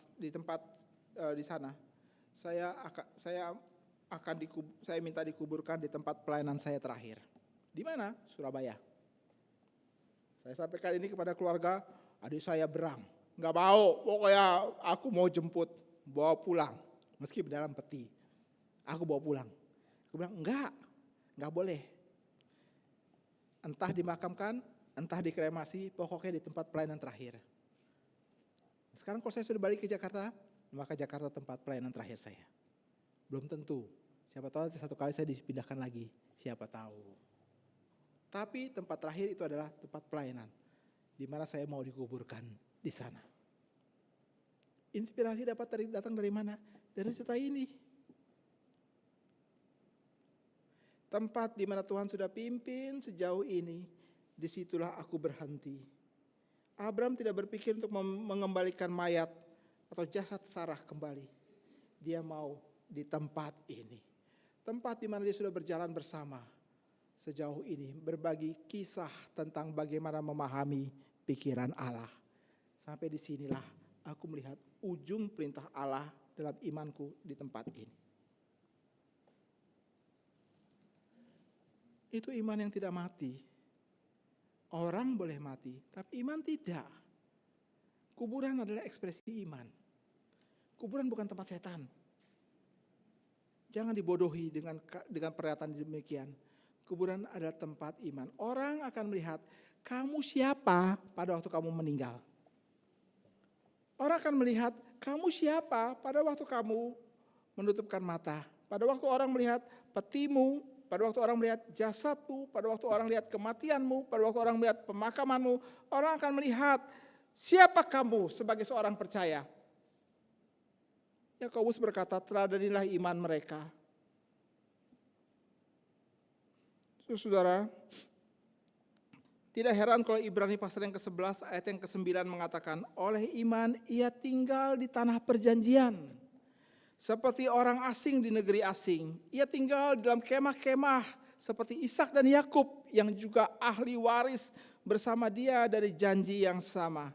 di sana, saya minta dikuburkan di tempat pelayanan saya terakhir. Di mana? Surabaya. Saya sampaikan ini kepada keluarga, adik saya berang, nggak mau, pokoknya aku mau jemput, bawa pulang, meski dalam peti, aku bawa pulang. Aku bilang nggak boleh. Entah dimakamkan, entah dikremasi, pokoknya di tempat pelayanan terakhir. Sekarang kalau saya sudah balik ke Jakarta, maka Jakarta tempat pelayanan terakhir saya. Belum tentu, siapa tahu satu kali saya dipindahkan lagi, siapa tahu. Tapi tempat terakhir itu adalah tempat pelayanan, di mana saya mau dikuburkan di sana. Inspirasi dapat datang dari mana? Dari cerita ini. Tempat di mana Tuhan sudah pimpin sejauh ini, disitulah aku berhenti. Abraham tidak berpikir untuk mengembalikan mayat atau jasad Sarah kembali. Dia mau di tempat ini. Tempat di mana dia sudah berjalan bersama sejauh ini, berbagi kisah tentang bagaimana memahami pikiran Allah. Sampai disinilah aku melihat ujung perintah Allah dalam imanku di tempat ini. Itu iman yang tidak mati. Orang boleh mati, tapi iman tidak. Kuburan adalah ekspresi iman. Kuburan bukan tempat setan. Jangan dibodohi dengan pernyataan demikian. Kuburan adalah tempat iman. Orang akan melihat kamu siapa pada waktu kamu meninggal. Orang akan melihat kamu siapa pada waktu kamu menutupkan mata, Pada waktu orang melihat petimu, pada waktu orang melihat jasadmu, pada waktu orang melihat kematianmu, pada waktu orang melihat pemakamanmu, orang akan melihat siapa kamu sebagai seorang percaya. Yakobus berkata, teladanilah iman mereka. Saudara, tidak heran kalau Ibrani pasal yang ke-11 ayat yang ke-9 mengatakan, oleh iman ia tinggal di tanah perjanjian. Seperti orang asing di negeri asing. Ia tinggal dalam kemah-kemah seperti Ishak dan Yakub yang juga ahli waris bersama dia dari janji yang sama.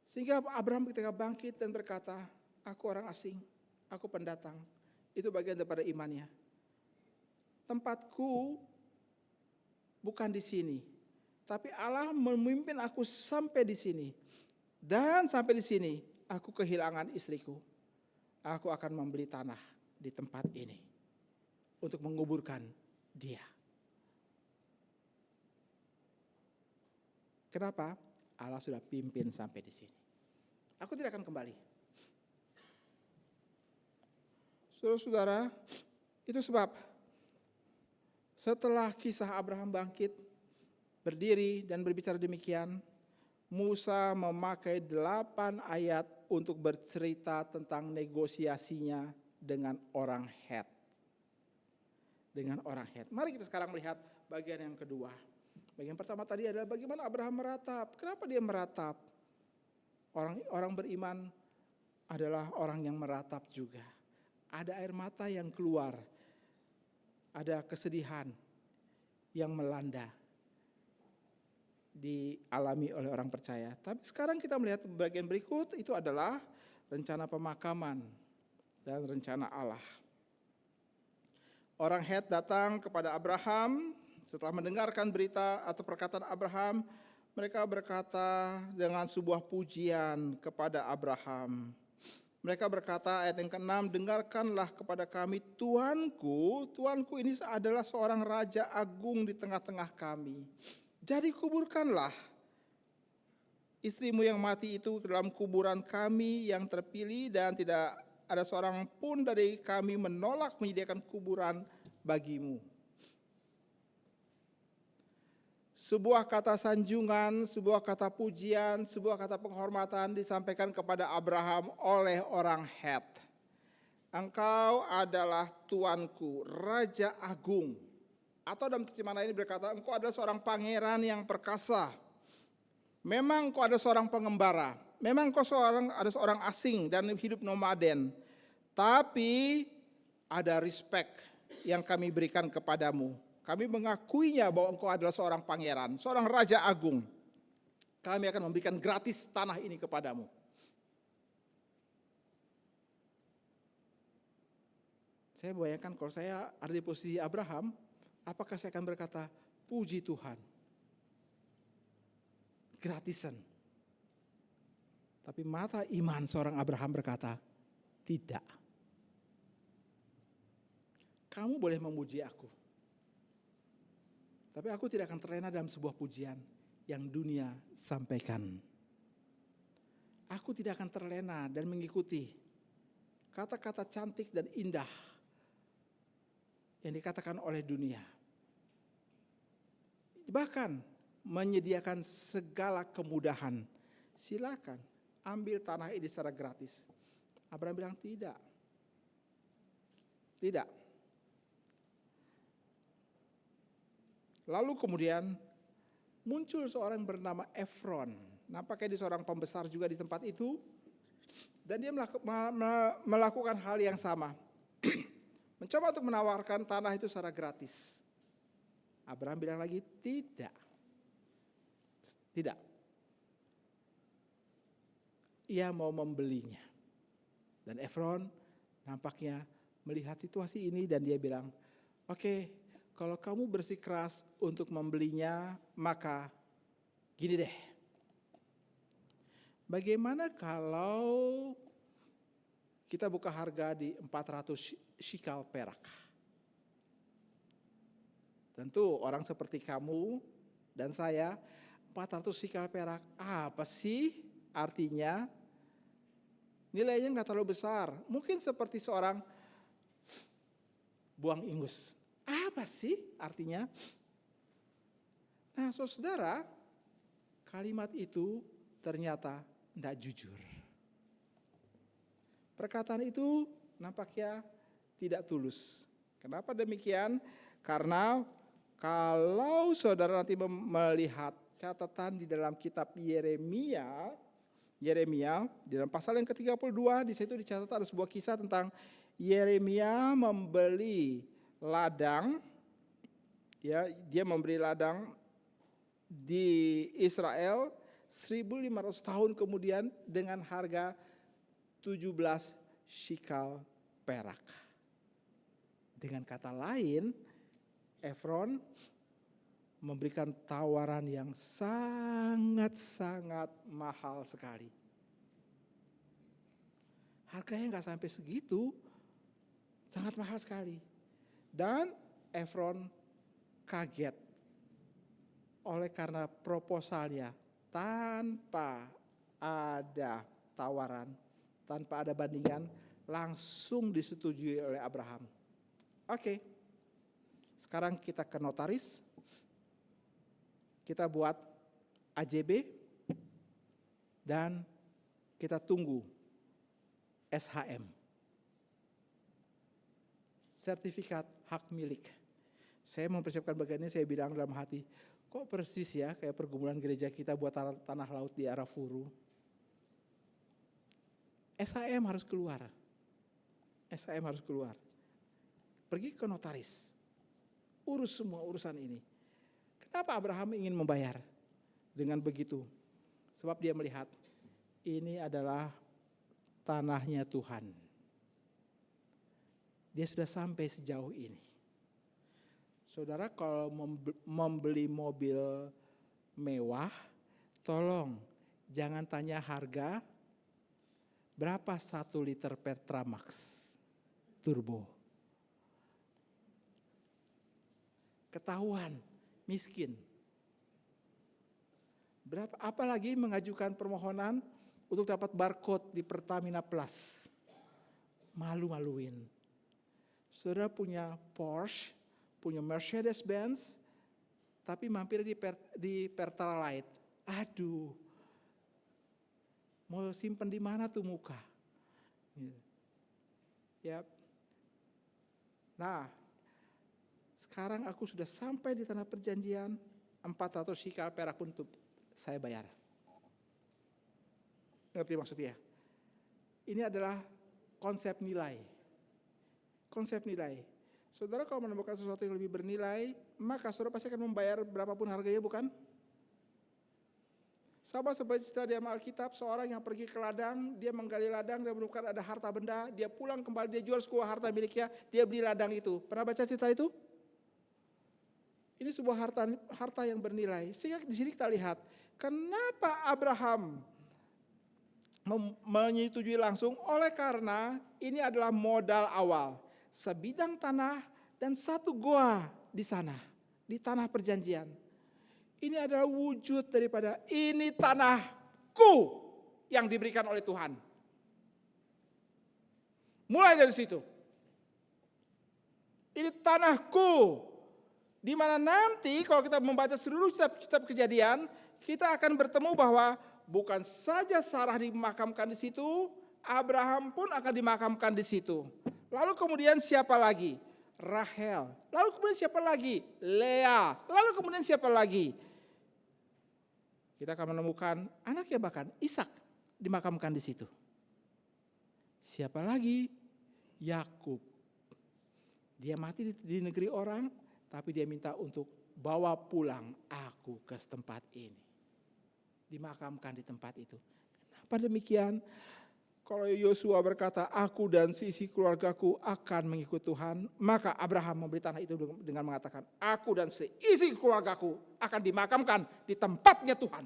Sehingga Abraham ketika bangkit dan berkata, aku orang asing, aku pendatang. Itu bagian daripada imannya. Tempatku bukan di sini, tapi Allah memimpin aku sampai di sini. Dan sampai di sini aku kehilangan istriku. Aku akan membeli tanah di tempat ini untuk menguburkan dia. Kenapa? Allah sudah pimpin sampai di sini. Aku tidak akan kembali. Saudara-saudara, itu sebab setelah kisah Abraham bangkit, berdiri dan berbicara demikian, Musa memakai 8 ayat untuk bercerita tentang negosiasinya dengan orang Het. Dengan orang Het. Mari kita sekarang melihat bagian yang kedua. Bagian pertama tadi adalah bagaimana Abraham meratap. Kenapa dia meratap? Orang beriman adalah orang yang meratap juga. Ada air mata yang keluar. Ada kesedihan yang melanda dialami oleh orang percaya. Tapi sekarang kita melihat bagian berikut itu adalah rencana pemakaman dan rencana Allah. Orang Het datang kepada Abraham setelah mendengarkan berita atau perkataan Abraham, mereka berkata dengan sebuah pujian kepada Abraham. Mereka berkata ayat yang ke-6, dengarkanlah kepada kami Tuanku ini adalah seorang raja agung di tengah-tengah kami. Jadi kuburkanlah istrimu yang mati itu ke dalam kuburan kami yang terpilih dan tidak ada seorang pun dari kami menolak menyediakan kuburan bagimu. Sebuah kata sanjungan, sebuah kata pujian, sebuah kata penghormatan disampaikan kepada Abraham oleh orang Het. Engkau adalah Tuanku, Raja Agung. Atau dalam terjemahan ini berkata, engkau adalah seorang pangeran yang perkasa. Memang engkau ada seorang pengembara. Memang engkau ada seorang asing dan hidup nomaden. Tapi ada respect yang kami berikan kepadamu. Kami mengakuinya bahwa engkau adalah seorang pangeran, seorang raja agung. Kami akan memberikan gratis tanah ini kepadamu. Saya bayangkan kalau saya ada di posisi Abraham, apakah saya akan berkata, puji Tuhan. Gratisan. Tapi mata iman seorang Abraham berkata, tidak. Kamu boleh memuji aku. Tapi aku tidak akan terlena dalam sebuah pujian yang dunia sampaikan. Aku tidak akan terlena dan mengikuti kata-kata cantik dan indah yang dikatakan oleh dunia. Bahkan menyediakan segala kemudahan. Silakan ambil tanah ini secara gratis. Abraham bilang tidak. Tidak. Lalu kemudian muncul seorang bernama Efron. Nampaknya dia seorang pembesar juga di tempat itu. Dan dia melakukan hal yang sama. Mencoba untuk menawarkan tanah itu secara gratis. Abraham bilang lagi tidak. Tidak. Ia mau membelinya. Dan Efron nampaknya melihat situasi ini dan dia bilang, oke, kalau kamu bersikeras untuk membelinya, maka gini deh. Bagaimana kalau kita buka harga di 400 shikal perak? Tentu orang seperti kamu dan saya, 400 shikal perak apa sih artinya? nilainya nggak terlalu besar. Mungkin seperti seorang buang ingus. Apa sih artinya? Nah, saudara, kalimat itu ternyata tidak jujur. Perkataan itu nampaknya tidak tulus. Kenapa demikian? Karena kalau saudara nanti melihat catatan di dalam kitab Yeremia di dalam pasal yang ke-32, di situ dicatat ada sebuah kisah tentang Yeremia membeli ladang, ya, dia membeli ladang di Israel 1.500 tahun kemudian dengan harga 17 shikal perak. Dengan kata lain, Efron memberikan tawaran yang sangat-sangat mahal sekali. Harganya nggak sampai segitu, sangat mahal sekali. Dan Efron kaget oleh karena proposalnya tanpa ada tawaran, tanpa ada bandingan, langsung disetujui oleh Abraham. Oke, sekarang kita ke notaris. Kita buat AJB dan kita tunggu SHM. Sertifikat hak milik. Saya mempersiapkan bagian ini, saya bilang dalam hati, kok persis ya kayak pergumulan gereja kita buat tanah laut di Arafuru. SHM harus keluar. SHM harus keluar. Pergi ke notaris. Urus semua urusan ini. Kenapa Abraham ingin membayar dengan begitu? Sebab dia melihat ini adalah tanahnya Tuhan. Dia sudah sampai sejauh ini. Saudara, kalau membeli mobil mewah, tolong jangan tanya harga berapa 1 liter Pertamax turbo. Ketahuan miskin. Berapa, apalagi mengajukan permohonan untuk dapat barcode di Pertamina Plus. Malu-maluin. Saudara punya Porsche, punya Mercedes-Benz, tapi mampir di Pertalite. Aduh, mau simpen di mana tuh muka? Ya. Nah, sekarang aku sudah sampai di tanah perjanjian, 400 shikal perak pun saya bayar. Ngerti maksudnya? Ini adalah konsep nilai. Konsep nilai. Saudara kalau menemukan sesuatu yang lebih bernilai, maka saudara pasti akan membayar berapapun harganya, bukan? Sama seperti cerita di Alkitab, seorang yang pergi ke ladang, dia menggali ladang dan menemukan ada harta benda, dia pulang kembali, dia jual sebuah harta miliknya, dia beli ladang itu. Pernah baca cerita itu? Ini sebuah harta yang bernilai. Sehingga di sini kita lihat, kenapa Abraham menyetujui langsung? Oleh karena ini adalah modal awal. Sebidang tanah dan 1 goa di sana, di tanah perjanjian. Ini adalah wujud daripada ini tanahku yang diberikan oleh Tuhan. Mulai dari situ. Ini tanahku. Di mana nanti kalau kita membaca seluruh kitab Kejadian, kita akan bertemu bahwa bukan saja Sarah dimakamkan di situ, Abraham pun akan dimakamkan di situ. Lalu kemudian siapa lagi? Rahel. Lalu kemudian siapa lagi? Lea. Lalu kemudian siapa lagi? Kita akan menemukan anaknya bahkan Ishak dimakamkan di situ. Siapa lagi? Yakub. Dia mati di negeri orang, tapi dia minta untuk bawa pulang aku ke tempat ini. Dimakamkan di tempat itu. Kenapa demikian? Kalau Yosua berkata, aku dan sisi keluargaku akan mengikut Tuhan, maka Abraham memberi tanah itu dengan mengatakan, aku dan seisi keluargaku akan dimakamkan di tempatnya Tuhan.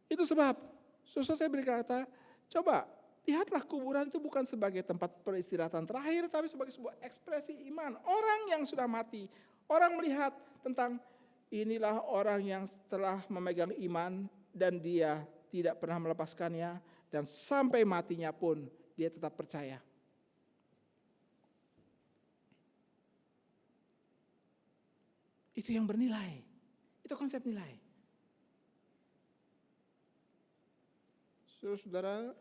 Itu sebab, susah saya berkata, coba lihatlah kuburan itu bukan sebagai tempat peristirahatan terakhir, tapi sebagai sebuah ekspresi iman. Orang yang sudah mati, orang melihat tentang inilah orang yang telah memegang iman dan dia tidak pernah melepaskannya, dan sampai matinya pun dia tetap percaya. Itu yang bernilai. Itu konsep nilai. Saudara,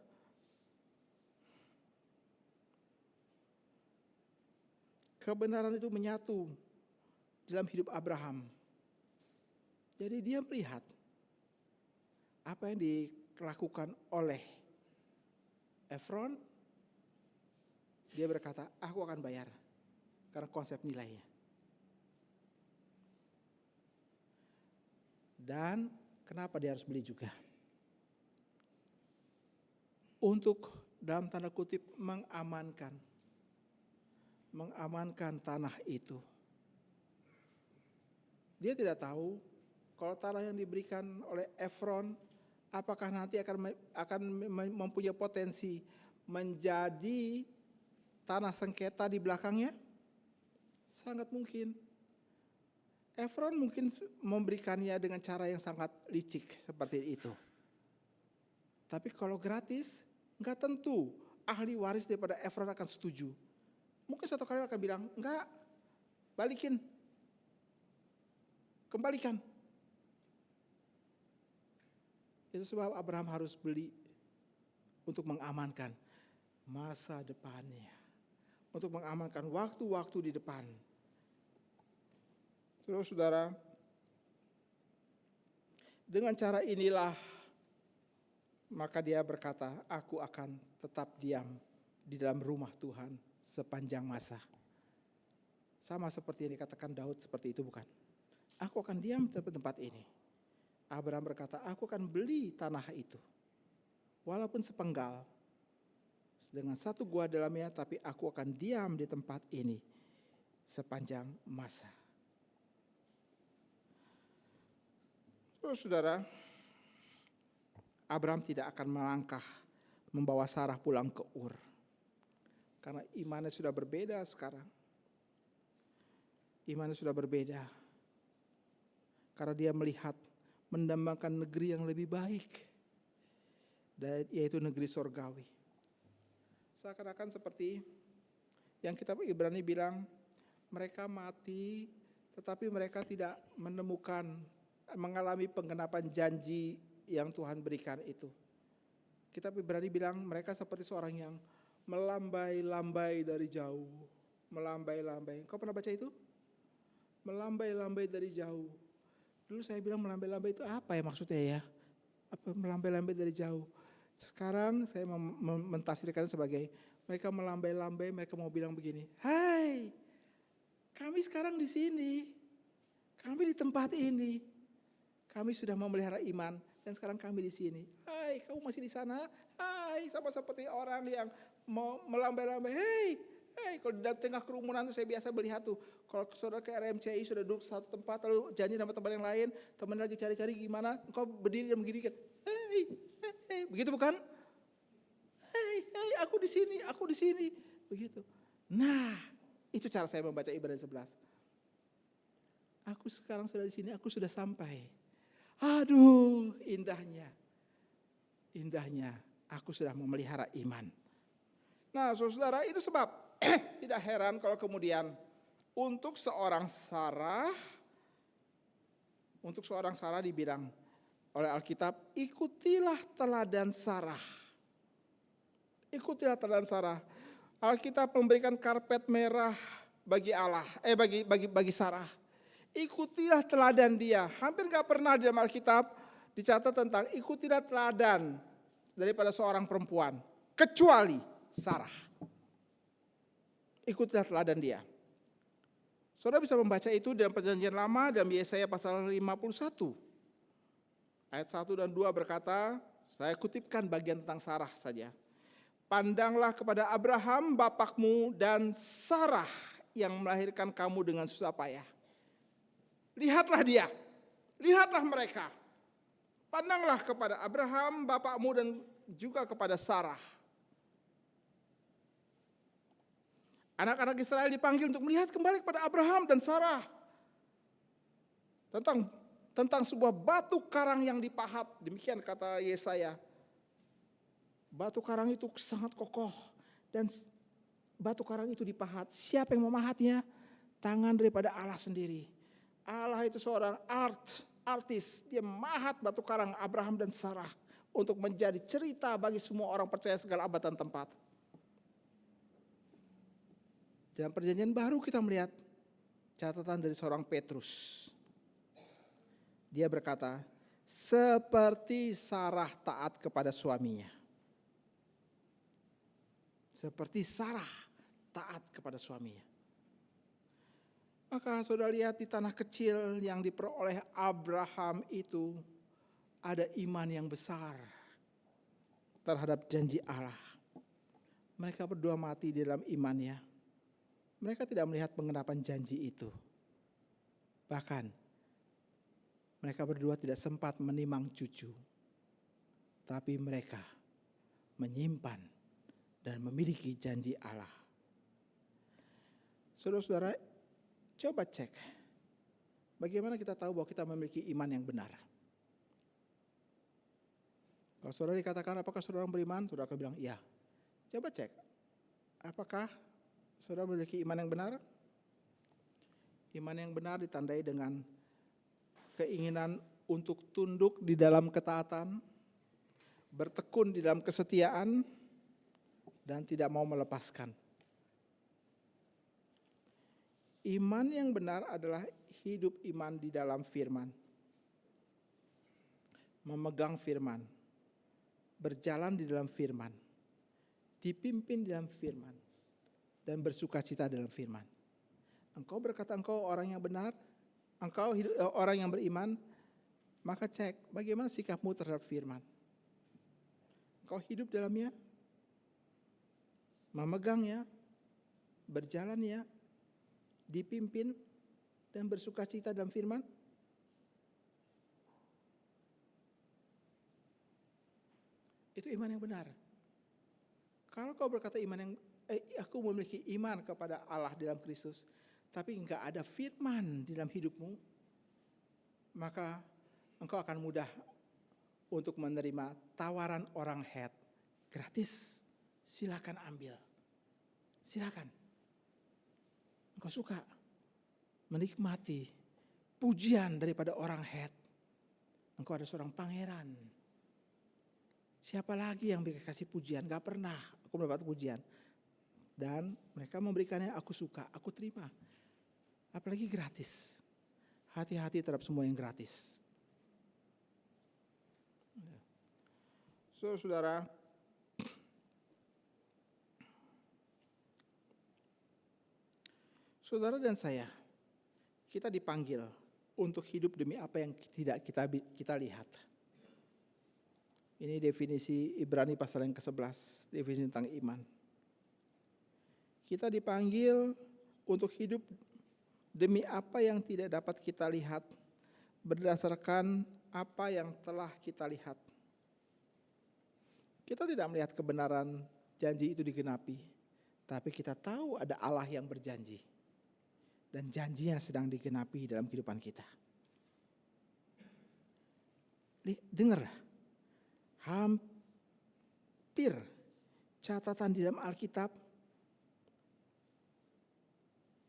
kebenaran itu menyatu dalam hidup Abraham. Jadi dia melihat apa yang dilakukan oleh Efron, dia berkata, aku akan bayar, karena konsep nilainya. Dan kenapa dia harus beli juga? Untuk dalam tanda kutip mengamankan tanah itu. Dia tidak tahu kalau tanah yang diberikan oleh Efron apakah nanti akan mempunyai potensi menjadi tanah sengketa di belakangnya. Sangat mungkin. Efron mungkin memberikannya dengan cara yang sangat licik seperti itu. Tapi kalau gratis, enggak tentu ahli waris daripada Efron akan setuju. Mungkin satu kali akan bilang, enggak, balikin, kembalikan. Itu sebab Abraham harus beli untuk mengamankan masa depannya. Untuk mengamankan waktu-waktu di depan. Saudara, dengan cara inilah maka dia berkata, aku akan tetap diam di dalam rumah Tuhan sepanjang masa. Sama seperti yang dikatakan Daud seperti itu, bukan? Aku akan diam di tempat ini. Abraham berkata, aku akan beli tanah itu. Walaupun sepenggal. Dengan satu gua dalamnya, tapi aku akan diam di tempat ini sepanjang masa. Saudara, Abraham tidak akan melangkah membawa Sarah pulang ke Ur. Karena imannya sudah berbeda sekarang. Imannya sudah berbeda. Karena dia melihat mendambakan negeri yang lebih baik. Yaitu negeri sorgawi. Seakan-akan seperti yang kitab Ibrani bilang, mereka mati tetapi mereka tidak mengalami penggenapan janji yang Tuhan berikan itu. Kitab Ibrani bilang mereka seperti seorang yang melambai-lambai dari jauh. Melambai-lambai. Kau pernah baca itu? Melambai-lambai dari jauh. Dulu saya bilang melambai-lambai itu apa ya maksudnya ya? Apa melambai-lambai dari jauh? Sekarang saya mentafsirkan sebagai mereka melambai-lambai, mereka mau bilang begini, hai, kami sekarang di sini, kami di tempat ini, kami sudah memelihara iman dan sekarang kami di sini. Hai, kamu masih di sana? Hai, sama seperti orang yang mau melambai-lambai. Hei, kalau di tengah kerumunan tuh saya biasa melihat tuh, kalau saudara ke RMCI sudah duduk satu tempat lalu janji sama teman yang lain, teman lagi cari-cari gimana, engkau berdiri dan begini kan. Hei, begitu bukan? Hei, aku di sini, begitu. Nah, itu cara saya membaca Ibrani 11. Aku sekarang sudah di sini, aku sudah sampai. Aduh, indahnya aku sudah memelihara iman. Nah, saudara, itu sebab tidak heran kalau kemudian untuk seorang Sarah dibilang oleh Alkitab, ikutilah teladan Sarah. Ikutilah teladan Sarah. Alkitab memberikan karpet merah bagi bagi Sarah. Ikutilah teladan dia. Hampir gak pernah di dalam Alkitab dicatat tentang ikutilah teladan daripada seorang perempuan. Kecuali Sarah. Ikutilah teladan dia. Saudara bisa membaca itu dalam Perjanjian Lama dalam Yesaya pasal 51. Ayat 1 dan 2 berkata, saya kutipkan bagian tentang Sarah saja. Pandanglah kepada Abraham bapakmu dan Sarah yang melahirkan kamu dengan susah payah. Lihatlah dia, lihatlah mereka. Pandanglah kepada Abraham bapakmu dan juga kepada Sarah. Anak-anak Israel dipanggil untuk melihat kembali kepada Abraham dan Sarah. Tentang tentang sebuah batu karang yang dipahat. Demikian kata Yesaya. Batu karang itu sangat kokoh dan batu karang itu dipahat. Siapa yang memahatnya? Tangan daripada Allah sendiri. Allah itu seorang artis. Dia memahat batu karang Abraham dan Sarah untuk menjadi cerita bagi semua orang percaya segala abad dan tempat. Dalam perjanjian baru kita melihat catatan dari seorang Petrus. Dia berkata, seperti Sarah taat kepada suaminya. Seperti Sarah taat kepada suaminya. Maka saudara lihat di tanah kecil yang diperoleh Abraham itu ada iman yang besar terhadap janji Allah. Mereka berdua mati di dalam imannya. Mereka tidak melihat pengenapan janji itu. Bahkan mereka berdua tidak sempat menimang cucu. Tapi mereka menyimpan dan memiliki janji Allah. Saudara-saudara, coba cek bagaimana kita tahu bahwa kita memiliki iman yang benar. Kalau saudara dikatakan apakah saudara beriman, saudara akan bilang iya. Coba cek, apakah saudara memiliki iman yang benar? Iman yang benar ditandai dengan keinginan untuk tunduk di dalam ketaatan, bertekun di dalam kesetiaan, dan tidak mau melepaskan. Iman yang benar adalah hidup iman di dalam firman. Memegang firman. Berjalan di dalam firman. Dipimpin di dalam firman. Dan bersukacita dalam firman. Engkau berkata engkau orang yang benar. Engkau orang yang beriman. Maka cek bagaimana sikapmu terhadap firman. Engkau hidup dalamnya. Memegangnya, berjalannya, dipimpin, dan bersukacita dalam firman. Itu iman yang benar. Kalau kau berkata aku memiliki iman kepada Allah dalam Kristus, tapi enggak ada firman di dalam hidupmu, maka engkau akan mudah untuk menerima tawaran orang Het gratis. Silakan ambil. Silakan. Engkau suka menikmati pujian daripada orang Het. Engkau ada seorang pangeran. Siapa lagi yang kasih pujian? Gak pernah aku mendapat pujian. Dan mereka memberikannya, aku suka, aku terima. Apalagi gratis. Hati-hati terhadap semua yang gratis. Saudara, saudara dan saya, kita dipanggil untuk hidup demi apa yang tidak kita lihat. Ini definisi Ibrani pasal yang ke-11, definisi tentang iman. Kita dipanggil untuk hidup demi apa yang tidak dapat kita lihat, berdasarkan apa yang telah kita lihat. Kita tidak melihat kebenaran janji itu digenapi, tapi kita tahu ada Allah yang berjanji. Dan janjinya sedang digenapi dalam kehidupan kita. Dengar, hampir catatan di dalam Alkitab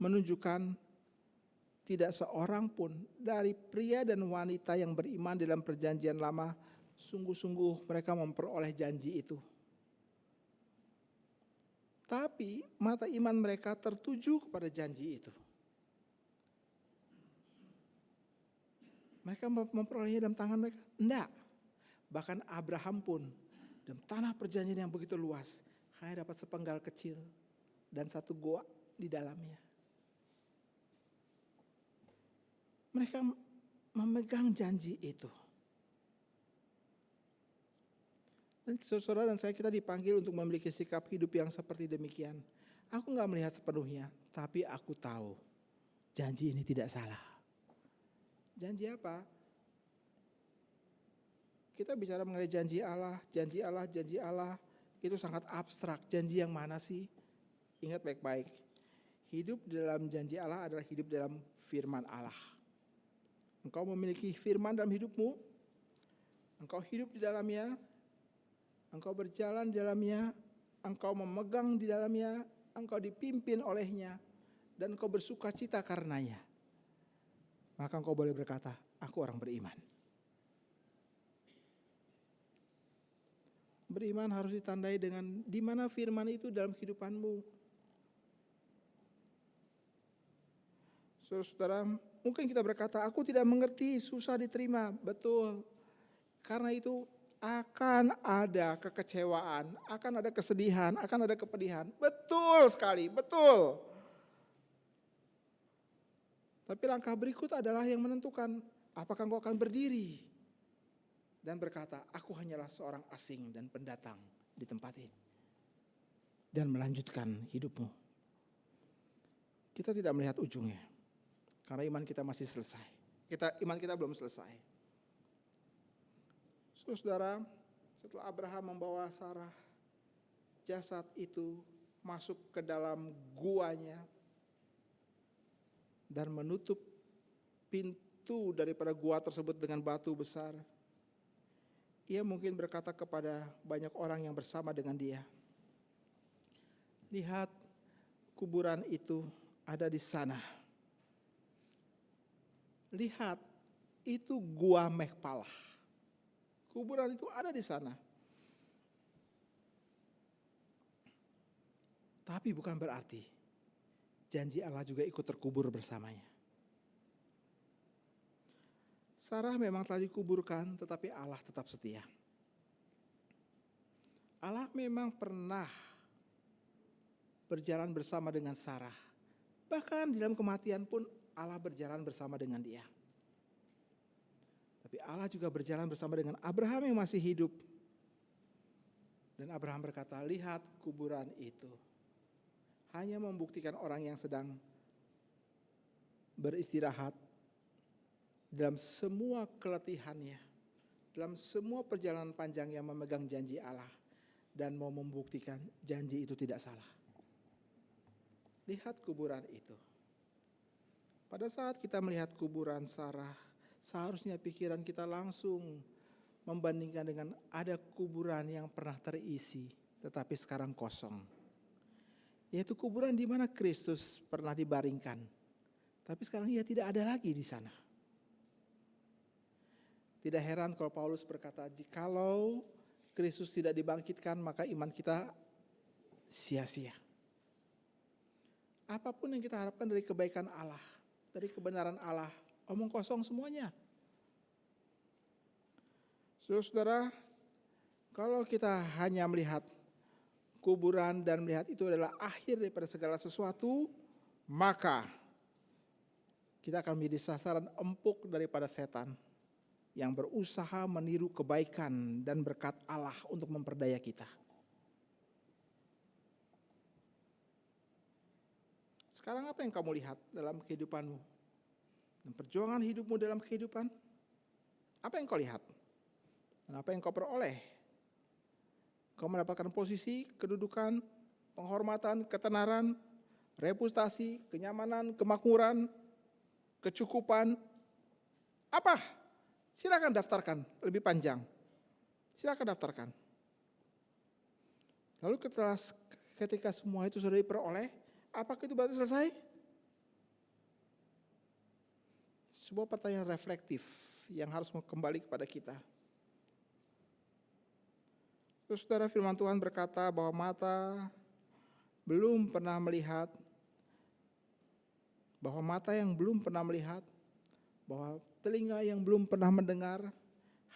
menunjukkan tidak seorang pun dari pria dan wanita yang beriman dalam perjanjian lama sungguh-sungguh mereka memperoleh janji itu. Tapi mata iman mereka tertuju kepada janji itu. Mereka memperolehnya dalam tangan mereka? Enggak. Bahkan Abraham pun dalam tanah perjanjian yang begitu luas hanya dapat sepenggal kecil dan satu goa di dalamnya. Mereka memegang janji itu. Dan saudara dan saya kita dipanggil untuk memiliki sikap hidup yang seperti demikian. Aku gak melihat sepenuhnya, tapi aku tahu janji ini tidak salah. Janji apa? Kita bicara mengenai janji Allah, janji Allah, janji Allah. Itu sangat abstrak. Janji yang mana sih? Ingat baik-baik. Hidup dalam janji Allah adalah hidup dalam firman Allah. Engkau memiliki firman dalam hidupmu, engkau hidup di dalamnya, engkau berjalan di dalamnya, engkau memegang di dalamnya, engkau dipimpin olehnya, dan engkau bersuka cita karenanya. Maka engkau boleh berkata, aku orang beriman. Beriman harus ditandai dengan di mana firman itu dalam kehidupanmu. Saudara, mungkin kita berkata, aku tidak mengerti, susah diterima. Betul. Karena itu akan ada kekecewaan, akan ada kesedihan, akan ada kepedihan. Betul sekali, betul. Tapi langkah berikut adalah yang menentukan apakah engkau akan berdiri dan berkata, aku hanyalah seorang asing dan pendatang di tempat ini. Dan melanjutkan hidupmu. Kita tidak melihat ujungnya. Karena iman kita masih selesai. Iman kita belum selesai. Saudara, setelah Abraham membawa Sarah, jasad itu masuk ke dalam guanya dan menutup pintu daripada gua tersebut dengan batu besar. Ia mungkin berkata kepada banyak orang yang bersama dengan dia, lihat, kuburan itu ada di sana. Lihat, itu gua Machpelah. Kuburan itu ada di sana. Tapi bukan berarti janji Allah juga ikut terkubur bersamanya. Sarah memang telah dikuburkan, tetapi Allah tetap setia. Allah memang pernah berjalan bersama dengan Sarah. Bahkan di dalam kematian pun Allah berjalan bersama dengan dia. Tapi Allah juga berjalan bersama dengan Abraham yang masih hidup. Dan Abraham berkata, lihat kuburan itu. Hanya membuktikan orang yang sedang beristirahat dalam semua keletihannya, dalam semua perjalanan panjang yang memegang janji Allah dan mau membuktikan janji itu tidak salah. Lihat kuburan itu. Pada saat kita melihat kuburan Sarah, seharusnya pikiran kita langsung membandingkan dengan ada kuburan yang pernah terisi tetapi sekarang kosong. Yaitu kuburan di mana Kristus pernah dibaringkan. Tapi sekarang ia tidak ada lagi di sana. Tidak heran kalau Paulus berkata, jikalau Kristus tidak dibangkitkan maka iman kita sia-sia. Apapun yang kita harapkan dari kebaikan Allah, dari kebenaran Allah, omong kosong semuanya. Saudara, kalau kita hanya melihat kuburan dan melihat itu adalah akhir daripada segala sesuatu, maka kita akan menjadi sasaran empuk daripada setan yang berusaha meniru kebaikan dan berkat Allah untuk memperdaya kita. Sekarang apa yang kamu lihat dalam kehidupanmu? Dan perjuangan hidupmu dalam kehidupan? Apa yang kau lihat? Dan apa yang kau peroleh? Kau mendapatkan posisi, kedudukan, penghormatan, ketenaran, reputasi, kenyamanan, kemakmuran, kecukupan. Apa? Silakan daftarkan lebih panjang. Silakan daftarkan. Lalu ketika semua itu sudah diperoleh, apakah itu berarti selesai? Sebuah pertanyaan reflektif yang harus kembali kepada kita. Terus saudara, firman Tuhan berkata bahwa mata belum pernah melihat, bahwa mata yang belum pernah melihat, bahwa telinga yang belum pernah mendengar,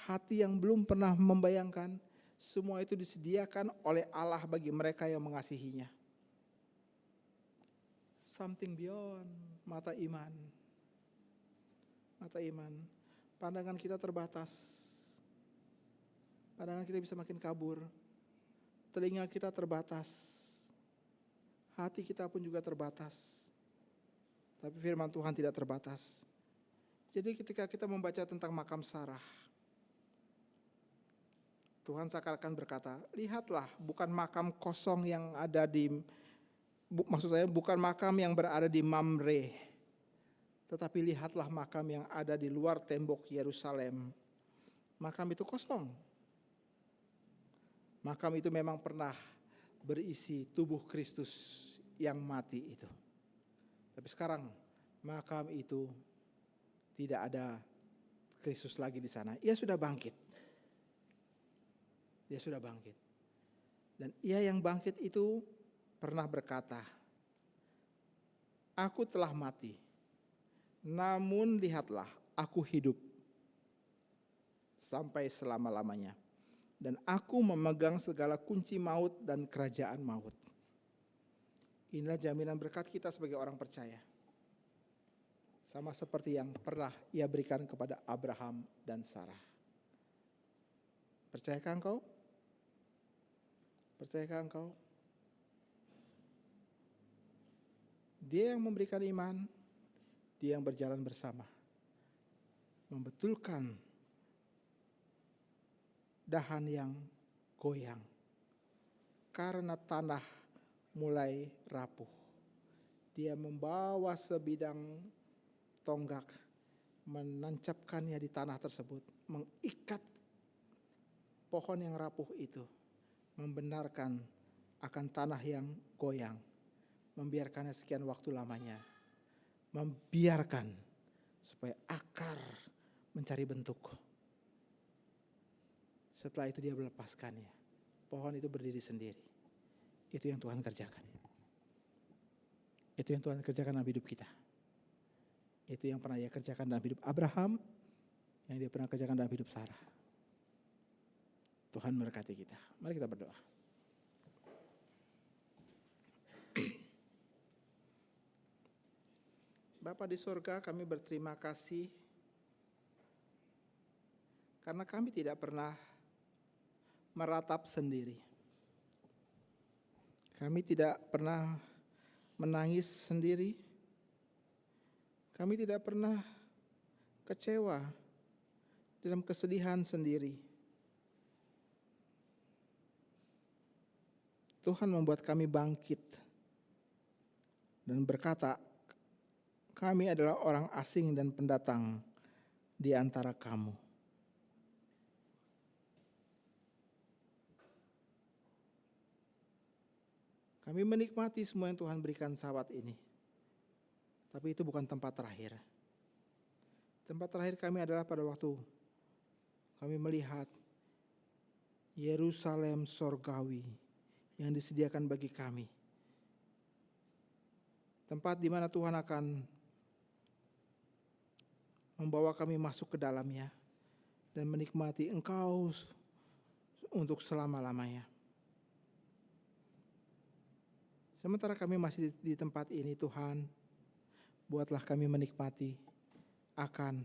hati yang belum pernah membayangkan, semua itu disediakan oleh Allah bagi mereka yang mengasihinya. Something beyond mata iman. Mata iman. Pandangan kita terbatas. Pandangan kita bisa makin kabur. Telinga kita terbatas. Hati kita pun juga terbatas. Tapi firman Tuhan tidak terbatas. Jadi ketika kita membaca tentang makam Sarah, Tuhan seakan-akan berkata, lihatlah, bukan makam kosong yang ada di, maksud saya bukan makam yang berada di Mamre, Tetapi lihatlah makam yang ada di luar tembok Yerusalem. Makam itu kosong. Makam itu memang pernah berisi tubuh Kristus yang mati itu. Tapi sekarang makam itu tidak ada Kristus lagi di sana. Ia sudah bangkit. Dia sudah bangkit. Dan ia yang bangkit itu pernah berkata, "Aku telah mati, namun lihatlah aku hidup sampai selama-lamanya. Dan aku memegang segala kunci maut dan kerajaan maut." Inilah jaminan berkat kita sebagai orang percaya. Sama seperti yang pernah ia berikan kepada Abraham dan Sarah. Percayakah engkau? Percayakah engkau? Dia yang memberikan iman, dia yang berjalan bersama. Membetulkan dahan yang goyang. Karena tanah mulai rapuh. Dia membawa sebidang tonggak, menancapkannya di tanah tersebut, mengikat pohon yang rapuh itu, membenarkan akan tanah yang goyang, membiarkannya sekian waktu lamanya, membiarkan supaya akar mencari bentuk. Setelah itu dia melepaskannya, pohon itu berdiri sendiri. Itu yang Tuhan kerjakan. Itu yang Tuhan kerjakan dalam hidup kita. Itu yang pernah dia kerjakan dalam hidup Abraham, yang dia pernah kerjakan dalam hidup Sarah. Tuhan memberkati kita. Mari kita berdoa. Bapa di surga, kami berterima kasih karena kami tidak pernah meratap sendiri. Kami tidak pernah menangis sendiri. Kami tidak pernah kecewa dalam kesedihan sendiri. Tuhan membuat kami bangkit dan berkata, "Kami adalah orang asing dan pendatang di antara kamu." Kami menikmati semua yang Tuhan berikan sahabat ini. Tapi itu bukan tempat terakhir. Tempat terakhir kami adalah pada waktu kami melihat Yerusalem sorgawi yang disediakan bagi kami. Tempat di mana Tuhan akan membawa kami masuk ke dalamnya dan menikmati Engkau untuk selama-lamanya. Sementara kami masih di tempat ini, Tuhan, buatlah kami menikmati akan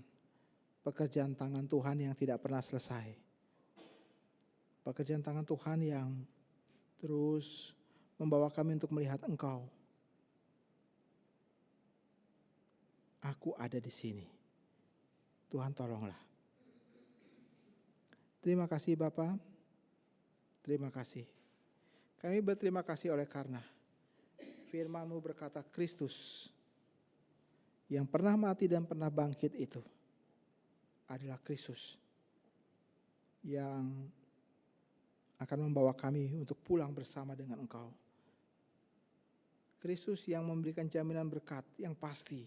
pekerjaan tangan Tuhan yang tidak pernah selesai. Pekerjaan tangan Tuhan yang terus membawa kami untuk melihat Engkau. Aku ada di sini. Tuhan tolonglah. Terima kasih Bapa. Terima kasih. Kami berterima kasih oleh karena firman-Mu berkata Kristus yang pernah mati dan pernah bangkit itu adalah Kristus yang akan membawa kami untuk pulang bersama dengan Engkau. Kristus yang memberikan jaminan berkat yang pasti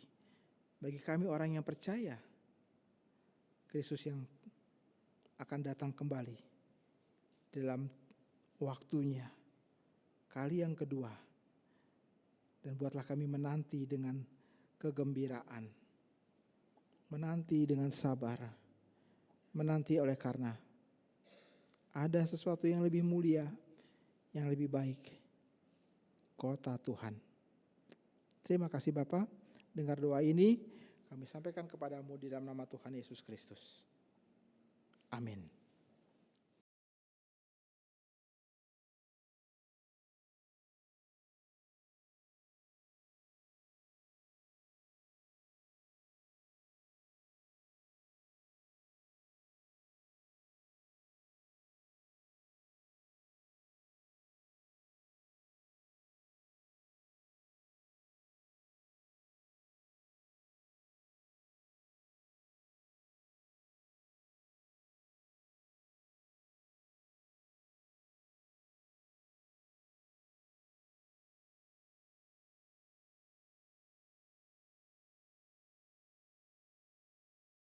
bagi kami orang yang percaya. Kristus yang akan datang kembali dalam waktunya kali yang kedua. Dan buatlah kami menanti dengan kegembiraan, menanti dengan sabar, menanti oleh karena ada sesuatu yang lebih mulia, yang lebih baik, kota Tuhan. Terima kasih Bapa, dengar doa ini kami sampaikan kepadamu di dalam nama Tuhan Yesus Kristus. Amin.